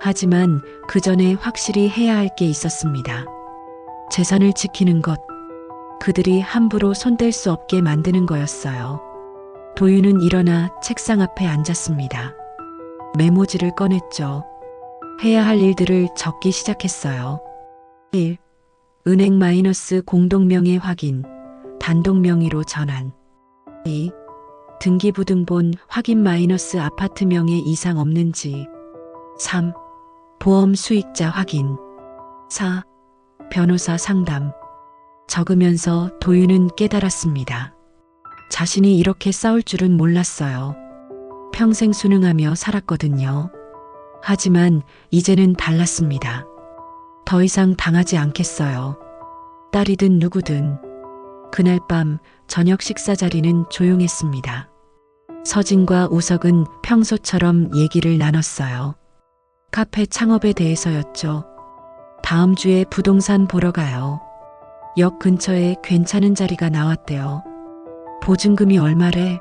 Speaker 1: 하지만 그 전에 확실히 해야 할 게 있었습니다. 재산을 지키는 것. 그들이 함부로 손댈 수 없게 만드는 거였어요. 도윤은 일어나 책상 앞에 앉았습니다. 메모지를 꺼냈죠. 해야 할 일들을 적기 시작했어요. 1. 은행 마이너스 공동명의 확인, 단독 명의로 전환. 2. 등기부등본 확인 마이너스 아파트 명의 이상 없는지. 3. 보험 수익자 확인. 4. 변호사 상담. 적으면서 도윤은 깨달았습니다. 자신이 이렇게 싸울 줄은 몰랐어요. 평생 순응하며 살았거든요. 하지만 이제는 달랐습니다. 더 이상 당하지 않겠어요. 딸이든 누구든. 그날 밤 저녁 식사 자리는 조용했습니다. 서진과 우석은 평소처럼 얘기를 나눴어요. 카페 창업에 대해서였죠. 다음 주에 부동산 보러 가요. 역 근처에 괜찮은 자리가 나왔대요. 보증금이 얼마래?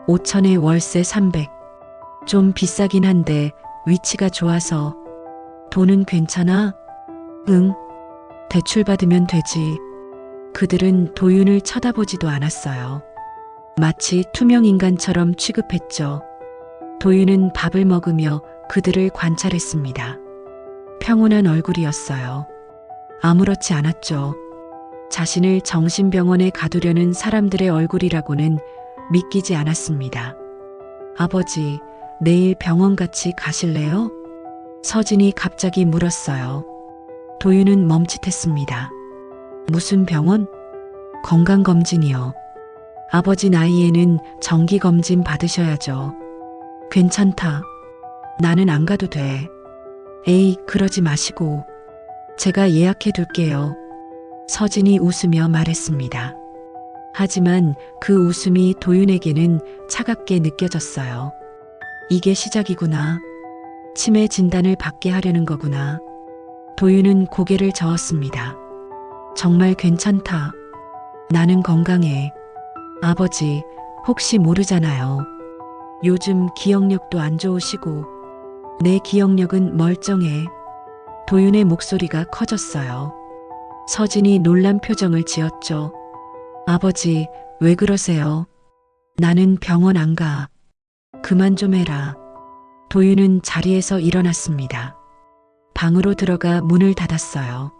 Speaker 1: 5천에 월세 300. 좀 비싸긴 한데 위치가 좋아서. 돈은 괜찮아? 응. 대출 받으면 되지. 그들은 도윤을 쳐다보지도 않았어요. 마치 투명 인간처럼 취급했죠. 도윤은 밥을 먹으며 그들을 관찰했습니다. 평온한 얼굴이었어요. 아무렇지 않았죠. 자신을 정신병원에 가두려는 사람들의 얼굴이라고는 믿기지 않았습니다. 아버지, 내일 병원 같이 가실래요? 서진이 갑자기 물었어요. 도윤은 멈칫했습니다. 무슨 병원? 건강검진이요. 아버지 나이에는 정기검진 받으셔야죠. 괜찮다. 나는 안 가도 돼. 에이, 그러지 마시고. 제가 예약해 둘게요. 서진이 웃으며 말했습니다. 하지만 그 웃음이 도윤에게는 차갑게 느껴졌어요. 이게 시작이구나. 치매 진단을 받게 하려는 거구나. 도윤은 고개를 저었습니다. 정말 괜찮다. 나는 건강해. 아버지, 혹시 모르잖아요. 요즘 기억력도 안 좋으시고. 내 기억력은 멀쩡해. 도윤의 목소리가 커졌어요. 서진이 놀란 표정을 지었죠. 아버지, 왜 그러세요? 나는 병원 안 가. 그만 좀 해라. 도윤은 자리에서 일어났습니다. 방으로 들어가 문을 닫았어요.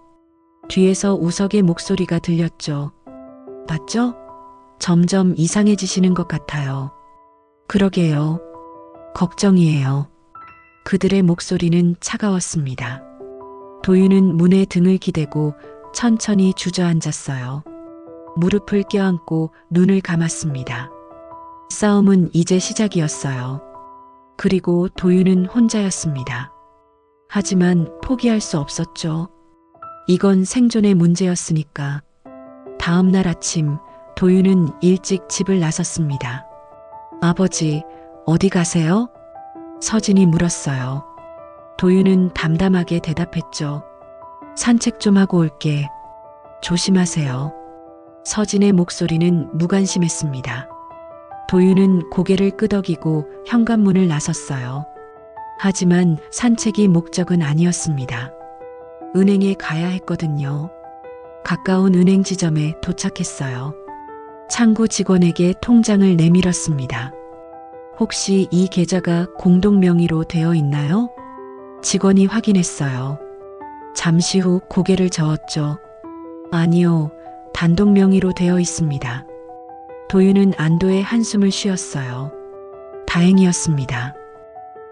Speaker 1: 뒤에서 우석의 목소리가 들렸죠. 맞죠? 점점 이상해지시는 것 같아요. 그러게요. 걱정이에요. 그들의 목소리는 차가웠습니다. 도윤은 문에 등을 기대고 천천히 주저앉았어요. 무릎을 껴안고 눈을 감았습니다. 싸움은 이제 시작이었어요. 그리고 도윤은 혼자였습니다. 하지만 포기할 수 없었죠. 이건 생존의 문제였으니까. 다음 날 아침 도윤은 일찍 집을 나섰습니다. 아버지, 어디 가세요? 서진이 물었어요. 도윤은 담담하게 대답했죠. 산책 좀 하고 올게. 조심하세요. 서진의 목소리는 무관심했습니다. 도윤은 고개를 끄덕이고 현관문을 나섰어요. 하지만 산책이 목적은 아니었습니다. 은행에 가야 했거든요. 가까운 은행 지점에 도착했어요. 창구 직원에게 통장을 내밀었습니다. 혹시 이 계좌가 공동 명의로 되어 있나요? 직원이 확인했어요. 잠시 후 고개를 저었죠. 아니요, 단독 명의로 되어 있습니다. 도윤은 안도의 한숨을 쉬었어요. 다행이었습니다.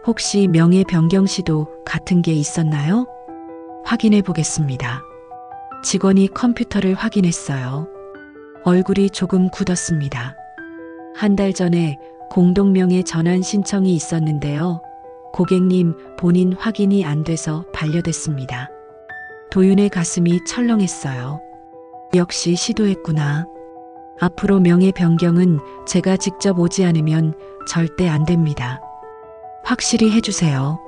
Speaker 1: 혹시 명의 변경 시도 같은 게 있었나요? 확인해 보겠습니다. 직원이 컴퓨터를 확인했어요. 얼굴이 조금 굳었습니다. 한 달 전에 공동명의 전환 신청이 있었는데요. 고객님, 본인 확인이 안 돼서 반려됐습니다. 도윤의 가슴이 철렁했어요. 역시 시도했구나. 앞으로 명의 변경은 제가 직접 오지 않으면 절대 안 됩니다. 확실히 해주세요.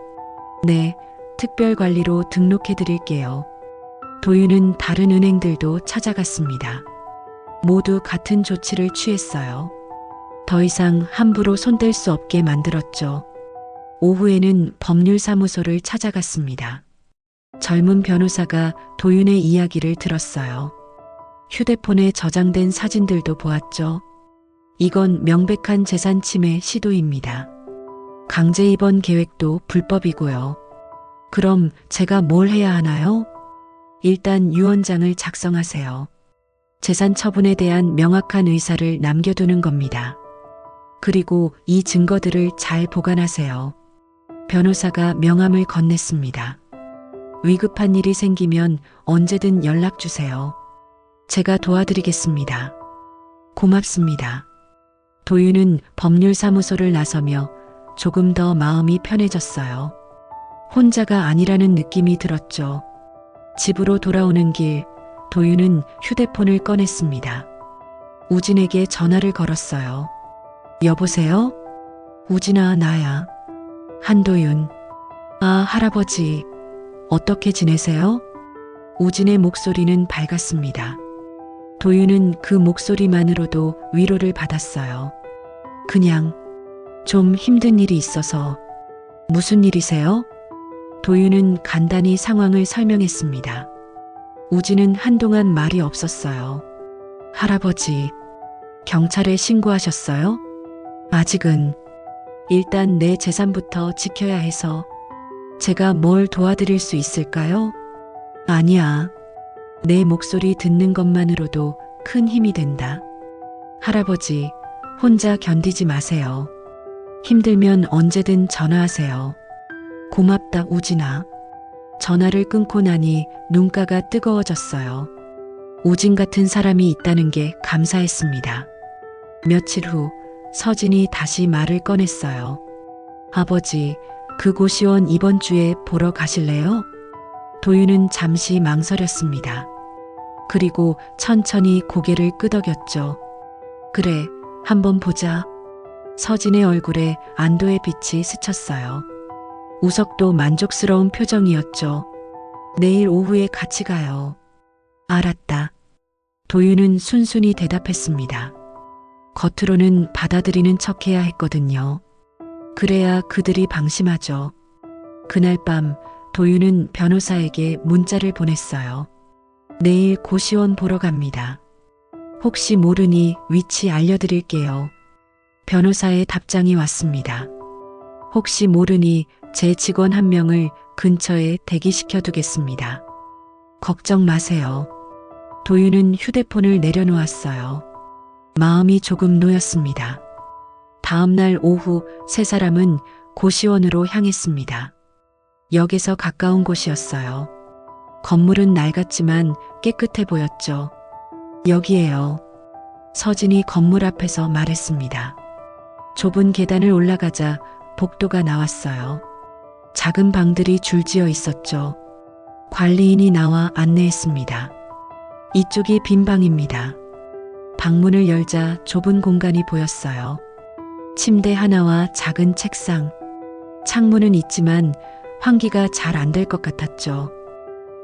Speaker 1: 네, 특별관리로 등록해 드릴게요. 도윤은 다른 은행들도 찾아갔습니다. 모두 같은 조치를 취했어요. 더 이상 함부로 손댈 수 없게 만들었죠. 오후에는 법률사무소를 찾아갔습니다. 젊은 변호사가 도윤의 이야기를 들었어요. 휴대폰에 저장된 사진들도 보았죠. 이건 명백한 재산 침해 시도입니다. 강제 입원 계획도 불법이고요. 그럼 제가 뭘 해야 하나요? 일단 유언장을 작성하세요. 재산 처분에 대한 명확한 의사를 남겨두는 겁니다. 그리고 이 증거들을 잘 보관하세요. 변호사가 명함을 건넸습니다. 위급한 일이 생기면 언제든 연락 주세요. 제가 도와드리겠습니다. 고맙습니다. 도윤은 법률사무소를 나서며 조금 더 마음이 편해졌어요. 혼자가 아니라는 느낌이 들었죠. 집으로 돌아오는 길, 도윤은 휴대폰을 꺼냈습니다. 우진에게 전화를 걸었어요. 여보세요? 우진아, 나야. 한도윤. 아, 할아버지. 어떻게 지내세요? 우진의 목소리는 밝았습니다. 도윤은 그 목소리만으로도 위로를 받았어요. 그냥 좀 힘든 일이 있어서. 무슨 일이세요? 도윤은 간단히 상황을 설명했습니다. 우진은 한동안 말이 없었어요. 할아버지, 경찰에 신고하셨어요? 아직은. 일단 내 재산부터 지켜야 해서. 제가 뭘 도와드릴 수 있을까요? 아니야. 내 목소리 듣는 것만으로도 큰 힘이 된다. 할아버지, 혼자 견디지 마세요. 힘들면 언제든 전화하세요. 고맙다, 우진아. 전화를 끊고 나니 눈가가 뜨거워졌어요. 우진 같은 사람이 있다는 게 감사했습니다. 며칠 후 서진이 다시 말을 꺼냈어요. 아버지, 그 고시원 이번 주에 보러 가실래요? 도윤은 잠시 망설였습니다. 그리고 천천히 고개를 끄덕였죠. 그래, 한번 보자. 서진의 얼굴에 안도의 빛이 스쳤어요. 우석도 만족스러운 표정이었죠. 내일 오후에 같이 가요. 알았다. 도윤은 순순히 대답했습니다. 겉으로는 받아들이는 척해야 했거든요. 그래야 그들이 방심하죠. 그날 밤 도윤은 변호사에게 문자를 보냈어요. 내일 고시원 보러 갑니다. 혹시 모르니 위치 알려드릴게요. 변호사의 답장이 왔습니다. 혹시 모르니 제 직원 한 명을 근처에 대기시켜 두겠습니다. 걱정 마세요. 도윤은 휴대폰을 내려놓았어요. 마음이 조금 놓였습니다. 다음 날 오후 세 사람은 고시원으로 향했습니다. 역에서 가까운 곳이었어요. 건물은 낡았지만 깨끗해 보였죠. 여기에요. 서진이 건물 앞에서 말했습니다. 좁은 계단을 올라가자 복도가 나왔어요. 작은 방들이 줄지어 있었죠. 관리인이 나와 안내했습니다. 이쪽이 빈 방입니다. 방문을 열자 좁은 공간이 보였어요. 침대 하나와 작은 책상. 창문은 있지만 환기가 잘 안 될 것 같았죠.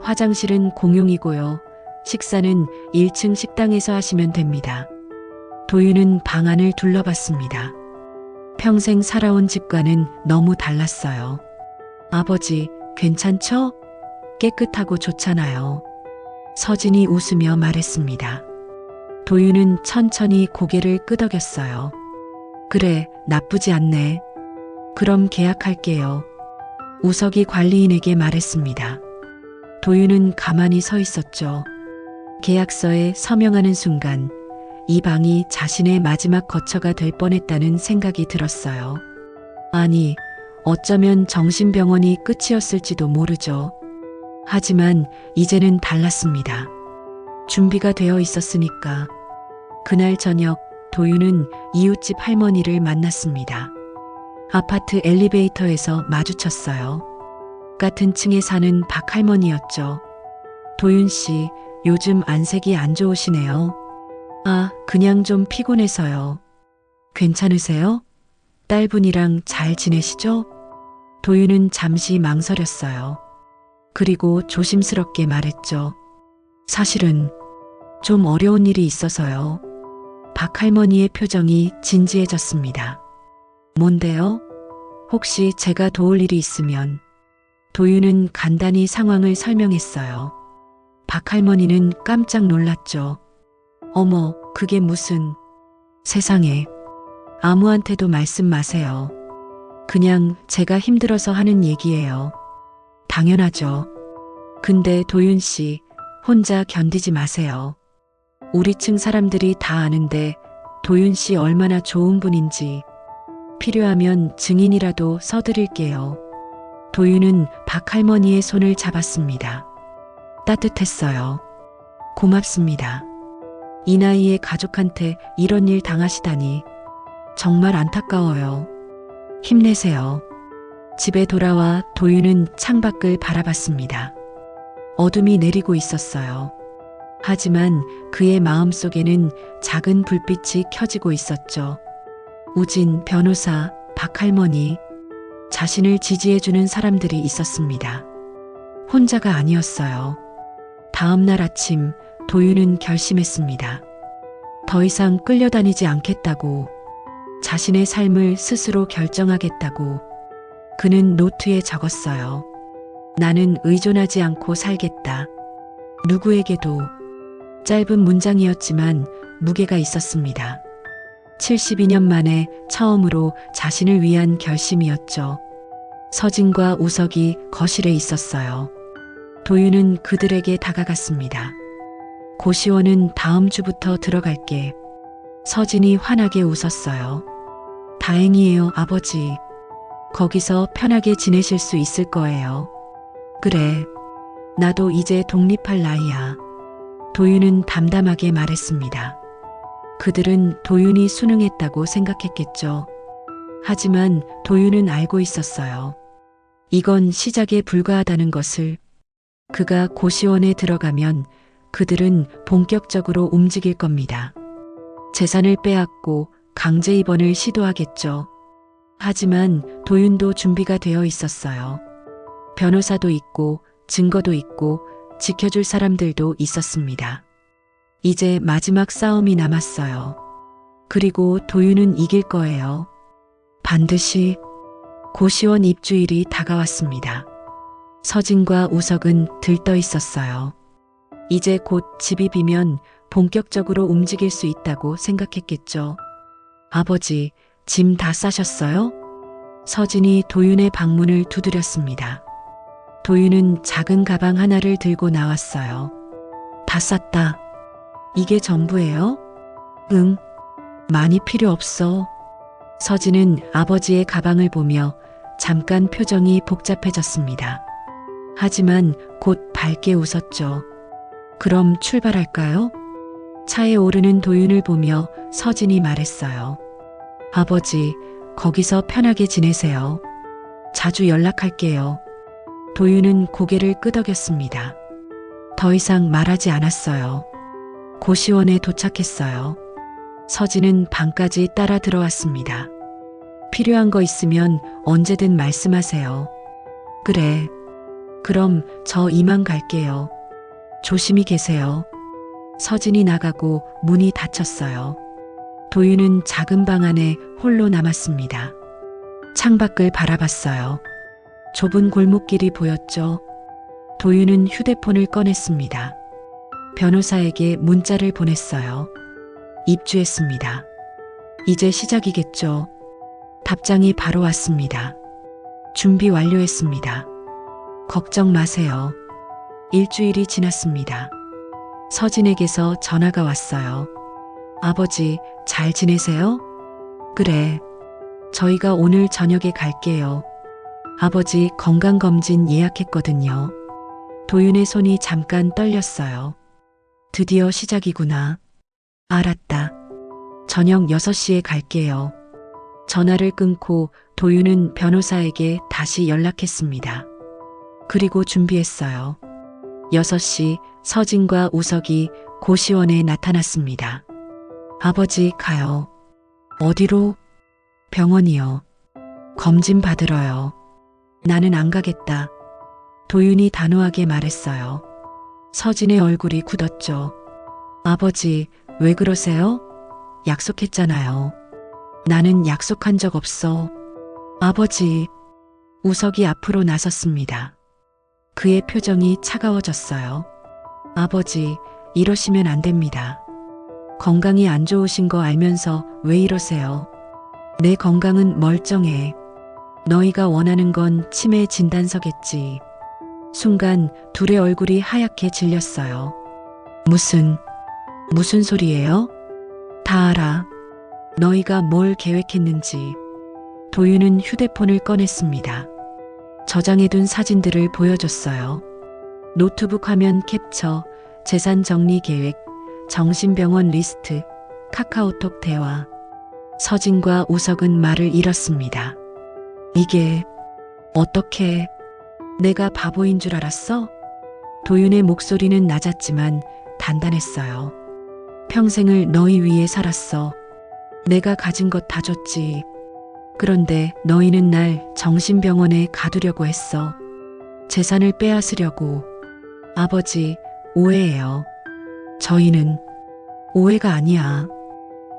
Speaker 1: 화장실은 공용이고요. 식사는 1층 식당에서 하시면 됩니다. 도윤은 방 안을 둘러봤습니다. 평생 살아온 집과는 너무 달랐어요. 아버지, 괜찮죠? 깨끗하고 좋잖아요. 서진이 웃으며 말했습니다. 도윤은 천천히 고개를 끄덕였어요. 그래, 나쁘지 않네. 그럼 계약할게요. 우석이 관리인에게 말했습니다. 도윤은 가만히 서 있었죠. 계약서에 서명하는 순간 이 방이 자신의 마지막 거처가 될 뻔했다는 생각이 들었어요. 아니, 어쩌면 정신병원이 끝이었을지도 모르죠. 하지만 이제는 달랐습니다. 준비가 되어 있었으니까. 그날 저녁 도윤은 이웃집 할머니를 만났습니다. 아파트 엘리베이터에서 마주쳤어요. 같은 층에 사는 박 할머니였죠. 도윤 씨, 요즘 안색이 안 좋으시네요. 아, 그냥 좀 피곤해서요. 괜찮으세요? 딸분이랑 잘 지내시죠? 도윤은 잠시 망설였어요. 그리고 조심스럽게 말했죠. 사실은 좀 어려운 일이 있어서요. 박 할머니의 표정이 진지해졌습니다. 뭔데요? 혹시 제가 도울 일이 있으면. 도윤은 간단히 상황을 설명했어요. 박 할머니는 깜짝 놀랐죠. 어머, 그게 무슨. 세상에. 아무한테도 말씀 마세요. 그냥 제가 힘들어서 하는 얘기예요. 당연하죠. 근데 도윤 씨, 혼자 견디지 마세요. 우리 층 사람들이 다 아는데 도윤 씨 얼마나 좋은 분인지 필요하면 증인이라도 써드릴게요. 도윤은 박 할머니의 손을 잡았습니다. 따뜻했어요. 고맙습니다. 이 나이에 가족한테 이런 일 당하시다니 정말 안타까워요. 힘내세요. 집에 돌아와 도윤은 창밖을 바라봤습니다. 어둠이 내리고 있었어요. 하지만 그의 마음속에는 작은 불빛이 켜지고 있었죠. 우진 변호사, 박 할머니, 자신을 지지해주는 사람들이 있었습니다. 혼자가 아니었어요. 다음 날 아침 도윤은 결심했습니다. 더 이상 끌려다니지 않겠다고, 자신의 삶을 스스로 결정하겠다고 그는 노트에 적었어요. 나는 의존하지 않고 살겠다. 누구에게도. 짧은 문장이었지만 무게가 있었습니다. 72년 만에 처음으로 자신을 위한 결심이었죠. 서진과 우석이 거실에 있었어요. 도윤은 그들에게 다가갔습니다. 고시원은 다음 주부터 들어갈게. 서진이 환하게 웃었어요. 다행이에요, 아버지. 거기서 편하게 지내실 수 있을 거예요. 그래, 나도 이제 독립할 나이야. 도윤은 담담하게 말했습니다. 그들은 도윤이 순응했다고 생각했겠죠. 하지만 도윤은 알고 있었어요. 이건 시작에 불과하다는 것을. 그가 고시원에 들어가면 그들은 본격적으로 움직일 겁니다. 재산을 빼앗고 강제 입원을 시도하겠죠. 하지만 도윤도 준비가 되어 있었어요. 변호사도 있고 증거도 있고 지켜줄 사람들도 있었습니다. 이제 마지막 싸움이 남았어요. 그리고 도윤은 이길 거예요. 반드시. 고시원 입주일이 다가왔습니다. 서진과 우석은 들떠 있었어요. 이제 곧 집이 비면 본격적으로 움직일 수 있다고 생각했겠죠. 아버지, 짐 다 싸셨어요? 서진이 도윤의 방문을 두드렸습니다. 도윤은 작은 가방 하나를 들고 나왔어요. 다 쌌다. 이게 전부예요? 응. 많이 필요 없어. 서진은 아버지의 가방을 보며 잠깐 표정이 복잡해졌습니다. 하지만 곧 밝게 웃었죠. 그럼 출발할까요? 차에 오르는 도윤을 보며 서진이 말했어요. 아버지, 거기서 편하게 지내세요. 자주 연락할게요. 도윤은 고개를 끄덕였습니다. 더 이상 말하지 않았어요. 고시원에 도착했어요. 서진은 방까지 따라 들어왔습니다. 필요한 거 있으면 언제든 말씀하세요. 그래. 그럼 저 이만 갈게요. 조심히 계세요. 서진이 나가고 문이 닫혔어요. 도윤은 작은 방 안에 홀로 남았습니다. 창밖을 바라봤어요. 좁은 골목길이 보였죠. 도윤은 휴대폰을 꺼냈습니다. 변호사에게 문자를 보냈어요. 입주했습니다. 이제 시작이겠죠. 답장이 바로 왔습니다. 준비 완료했습니다. 걱정 마세요. 일주일이 지났습니다. 서진에게서 전화가 왔어요. 아버지, 잘 지내세요? 그래. 저희가 오늘 저녁에 갈게요. 아버지 건강검진 예약했거든요. 도윤의 손이 잠깐 떨렸어요. 드디어 시작이구나. 알았다. 저녁 6시에 갈게요. 전화를 끊고 도윤은 변호사에게 다시 연락했습니다. 그리고 준비했어요. 6시 서진과 우석이 고시원에 나타났습니다. 아버지, 가요. 어디로? 병원이요. 검진 받으러요. 나는 안 가겠다. 도윤이 단호하게 말했어요. 서진의 얼굴이 굳었죠. 아버지, 왜 그러세요? 약속했잖아요. 나는 약속한 적 없어. 아버지. 우석이 앞으로 나섰습니다. 그의 표정이 차가워졌어요. 아버지, 이러시면 안 됩니다. 건강이 안 좋으신 거 알면서 왜 이러세요? 내 건강은 멀쩡해. 너희가 원하는 건 치매 진단서겠지. 순간 둘의 얼굴이 하얗게 질렸어요. 무슨 소리예요? 다 알아. 너희가 뭘 계획했는지. 도윤은 휴대폰을 꺼냈습니다. 저장해둔 사진들을 보여줬어요. 노트북 화면 캡처, 재산 정리 계획, 정신병원 리스트, 카카오톡 대화. 서진과 우석은 말을 잃었습니다. 이게 어떻게 내가 바보인 줄 알았어? 도윤의 목소리는 낮았지만 단단했어요. 평생을 너희 위해 살았어. 내가 가진 것 다 줬지. 그런데 너희는 날 정신병원에 가두려고 했어. 재산을 빼앗으려고. 아버지, 오해예요. 저희는 오해가 아니야.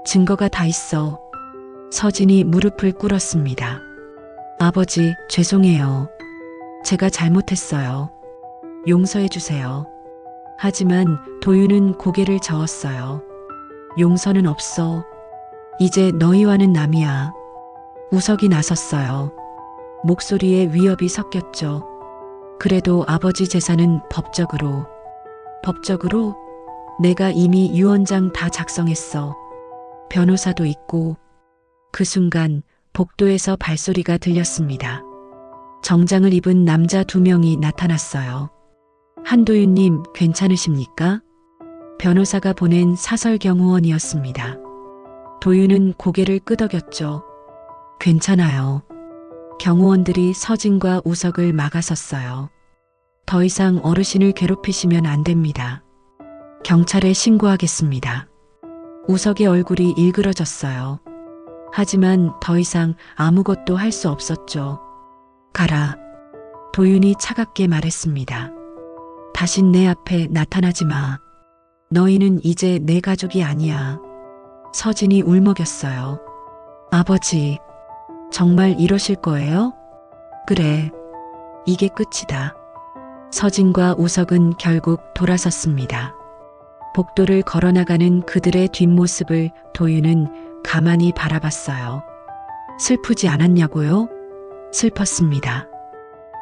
Speaker 1: 증거가 다 있어. 서진이 무릎을 꿇었습니다. 아버지, 죄송해요. 제가 잘못했어요. 용서해 주세요. 하지만 도윤은 고개를 저었어요. 용서는 없어. 이제 너희와는 남이야. 우석이 나섰어요. 목소리에 위협이 섞였죠. 그래도 아버지 재산은 법적으로. 내가 이미 유언장 다 작성했어. 변호사도 있고. 그 순간 복도에서 발소리가 들렸습니다. 정장을 입은 남자 2명이 나타났어요. 한도윤님 괜찮으십니까? 변호사가 보낸 사설 경호원이었습니다. 도윤은 고개를 끄덕였죠. 괜찮아요. 경호원들이 서진과 우석을 막아섰어요. 더 이상 어르신을 괴롭히시면 안 됩니다. 경찰에 신고하겠습니다. 우석의 얼굴이 일그러졌어요. 하지만 더 이상 아무것도 할 수 없었죠. 가라. 도윤이 차갑게 말했습니다. 다신 내 앞에 나타나지 마. 너희는 이제 내 가족이 아니야. 서진이 울먹였어요. 아버지, 정말 이러실 거예요? 그래, 이게 끝이다. 서진과 우석은 결국 돌아섰습니다. 복도를 걸어나가는 그들의 뒷모습을 도윤은 가만히 바라봤어요. 슬프지 않았냐고요? 슬펐습니다.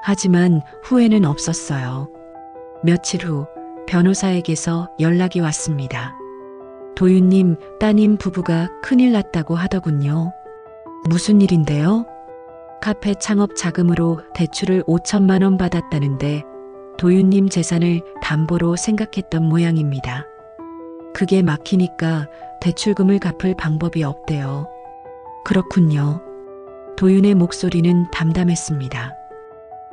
Speaker 1: 하지만 후회는 없었어요. 며칠 후 변호사에게서 연락이 왔습니다. 도윤님 따님 부부가 큰일 났다고 하더군요. 무슨 일인데요? 카페 창업 자금으로 대출을 5천만 원 받았다는데 도윤님 재산을 담보로 생각했던 모양입니다. 그게 막히니까 대출금을 갚을 방법이 없대요. 그렇군요. 도윤의 목소리는 담담했습니다.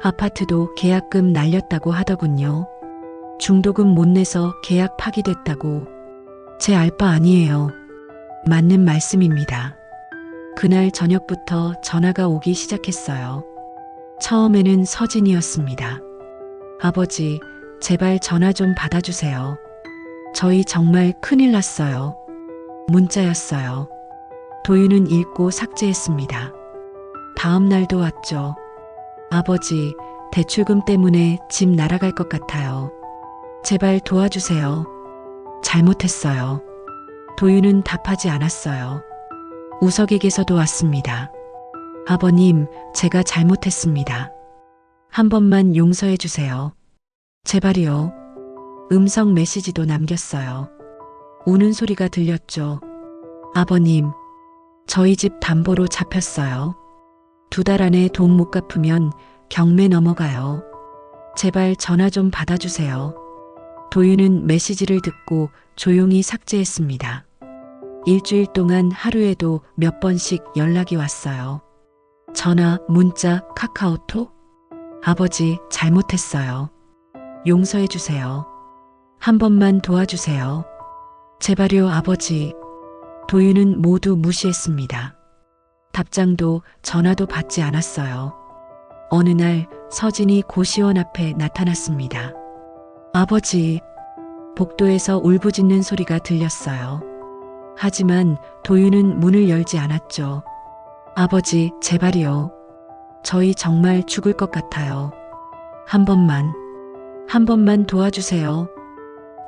Speaker 1: 아파트도 계약금 날렸다고 하더군요. 중도금 못 내서 계약 파기됐다고. 제 알 바 아니에요. 맞는 말씀입니다. 그날 저녁부터 전화가 오기 시작했어요. 처음에는 서진이었습니다. 아버지, 제발 전화 좀 받아주세요. 저희 정말 큰일 났어요. 문자였어요. 도윤은 읽고 삭제했습니다. 다음 날도 왔죠. 아버지, 대출금 때문에 집 날아갈 것 같아요. 제발 도와주세요. 잘못했어요. 도윤은 답하지 않았어요. 우석에게서도 왔습니다. 아버님, 제가 잘못했습니다. 한 번만 용서해 주세요. 제발이요. 음성 메시지도 남겼어요. 우는 소리가 들렸죠. 아버님, 저희 집 담보로 잡혔어요. 2달 안에 돈 못 갚으면 경매 넘어가요. 제발 전화 좀 받아주세요. 도윤은 메시지를 듣고 조용히 삭제했습니다. 일주일 동안 하루에도 몇 번씩 연락이 왔어요. 전화, 문자, 카카오톡. 아버지, 잘못했어요. 용서해 주세요. 한 번만 도와주세요. 제발요, 아버지. 도윤은 모두 무시했습니다. 답장도 전화도 받지 않았어요. 어느 날 서진이 고시원 앞에 나타났습니다. 아버지, 복도에서 울부짖는 소리가 들렸어요. 하지만 도윤은 문을 열지 않았죠. 아버지, 제발이요. 저희 정말 죽을 것 같아요. 한 번만 도와주세요.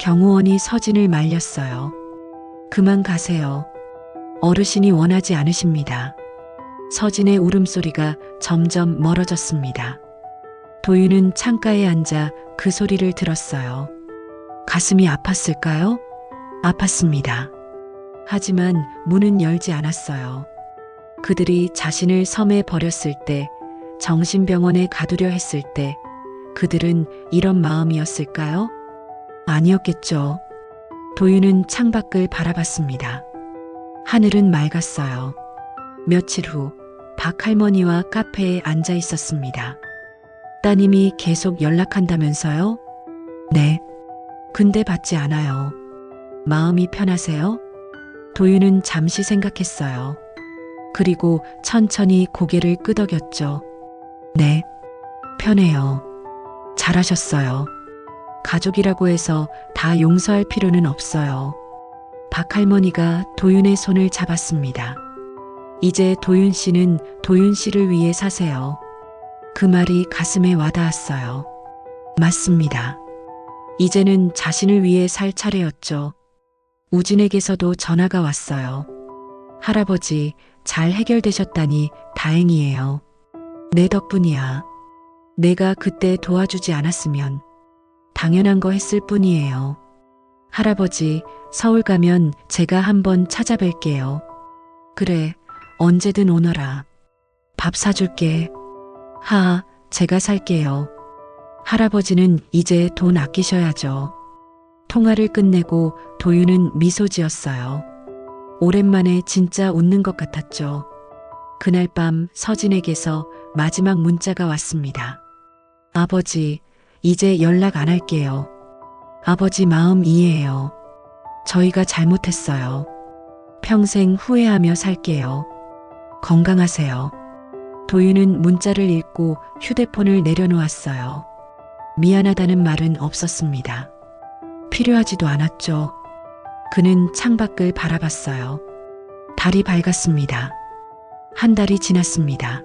Speaker 1: 경호원이 서진을 말렸어요. 그만 가세요. 어르신이 원하지 않으십니다. 서진의 울음소리가 점점 멀어졌습니다. 도윤은 창가에 앉아 그 소리를 들었어요. 가슴이 아팠을까요? 아팠습니다. 하지만 문은 열지 않았어요. 그들이 자신을 섬에 버렸을 때, 정신병원에 가두려 했을 때, 그들은 이런 마음이었을까요? 아니었겠죠. 도윤은 창밖을 바라봤습니다. 하늘은 맑았어요. 며칠 후 박할머니와 카페에 앉아 있었습니다. 따님이 계속 연락한다면서요? 네. 근데 받지 않아요. 마음이 편하세요? 도윤은 잠시 생각했어요. 그리고 천천히 고개를 끄덕였죠. 네. 편해요. 잘하셨어요. 가족이라고 해서 다 용서할 필요는 없어요. 박할머니가 도윤의 손을 잡았습니다. 이제 도윤 씨는 도윤 씨를 위해 사세요. 그 말이 가슴에 와닿았어요. 맞습니다. 이제는 자신을 위해 살 차례였죠. 우진에게서도 전화가 왔어요. 할아버지, 잘 해결되셨다니 다행이에요. 내 덕분이야. 내가 그때 도와주지 않았으면 당연한 거 했을 뿐이에요. 할아버지, 서울 가면 제가 한번 찾아뵐게요. 그래, 언제든 오너라. 밥 사줄게. 제가 살게요. 할아버지는 이제 돈 아끼셔야죠. 통화를 끝내고 도윤은 미소 지었어요. 오랜만에 진짜 웃는 것 같았죠. 그날 밤 서진에게서 마지막 문자가 왔습니다. 아버지, 이제 연락 안 할게요. 아버지 마음 이해해요. 저희가 잘못했어요. 평생 후회하며 살게요. 건강하세요. 도윤은 문자를 읽고 휴대폰을 내려놓았어요. 미안하다는 말은 없었습니다. 필요하지도 않았죠. 그는 창밖을 바라봤어요. 달이 밝았습니다. 한 달이 지났습니다.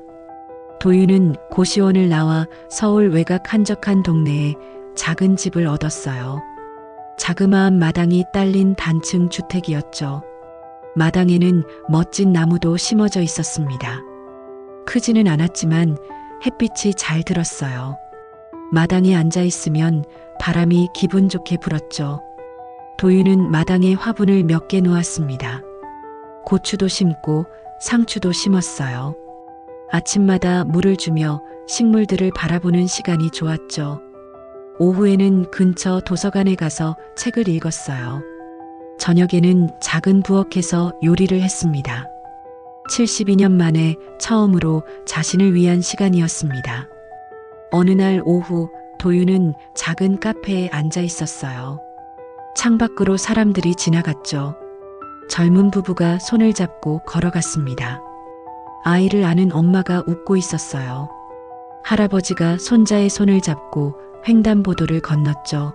Speaker 1: 도윤은 고시원을 나와 서울 외곽 한적한 동네에 작은 집을 얻었어요. 자그마한 마당이 딸린 단층 주택이었죠. 마당에는 멋진 나무도 심어져 있었습니다. 크지는 않았지만 햇빛이 잘 들었어요. 마당에 앉아 있으면 바람이 기분 좋게 불었죠. 도윤은 마당에 화분을 몇 개 놓았습니다. 고추도 심고 상추도 심었어요. 아침마다 물을 주며 식물들을 바라보는 시간이 좋았죠. 오후에는 근처 도서관에 가서 책을 읽었어요. 저녁에는 작은 부엌에서 요리를 했습니다. 72년 만에 처음으로 자신을 위한 시간이었습니다. 어느 날 오후 도윤은 작은 카페에 앉아 있었어요. 창밖으로 사람들이 지나갔죠. 젊은 부부가 손을 잡고 걸어갔습니다. 아이를 아는 엄마가 웃고 있었어요. 할아버지가 손자의 손을 잡고 횡단보도를 건넜죠.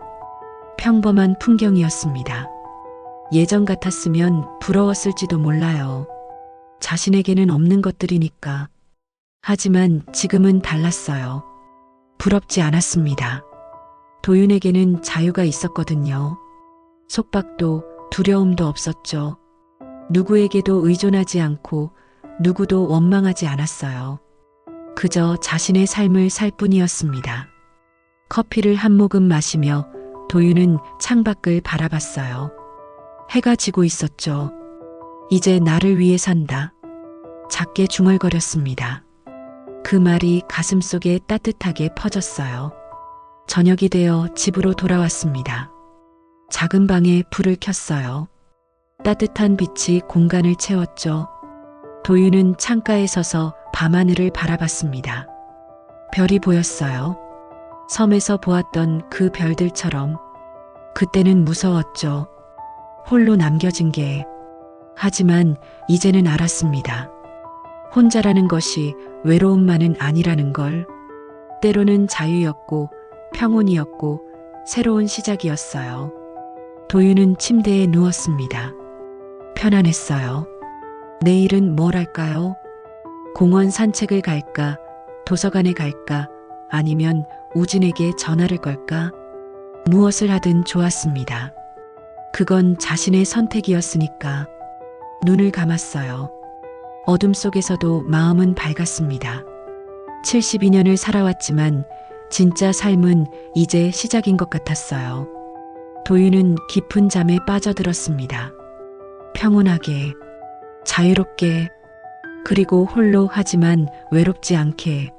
Speaker 1: 평범한 풍경이었습니다. 예전 같았으면 부러웠을지도 몰라요. 자신에게는 없는 것들이니까. 하지만 지금은 달랐어요. 부럽지 않았습니다. 도윤에게는 자유가 있었거든요. 속박도 두려움도 없었죠. 누구에게도 의존하지 않고 누구도 원망하지 않았어요. 그저 자신의 삶을 살 뿐이었습니다. 커피를 한 모금 마시며 도윤은 창밖을 바라봤어요. 해가 지고 있었죠. 이제 나를 위해 산다. 작게 중얼거렸습니다. 그 말이 가슴속에 따뜻하게 퍼졌어요. 저녁이 되어 집으로 돌아왔습니다. 작은 방에 불을 켰어요. 따뜻한 빛이 공간을 채웠죠. 도윤은 창가에 서서 밤하늘을 바라봤습니다. 별이 보였어요. 섬에서 보았던 그 별들처럼. 그때는 무서웠죠. 홀로 남겨진 게. 하지만 이제는 알았습니다. 혼자라는 것이 외로움만은 아니라는 걸. 때로는 자유였고 평온이었고 새로운 시작이었어요. 도윤은 침대에 누웠습니다. 편안했어요. 내일은 뭘 할까요? 공원 산책을 갈까? 도서관에 갈까? 아니면 우진에게 전화를 걸까? 무엇을 하든 좋았습니다. 그건 자신의 선택이었으니까. 눈을 감았어요. 어둠 속에서도 마음은 밝았습니다. 72년을 살아왔지만 진짜 삶은 이제 시작인 것 같았어요. 도윤은 깊은 잠에 빠져들었습니다. 평온하게, 자유롭게, 그리고 홀로 하지만 외롭지 않게.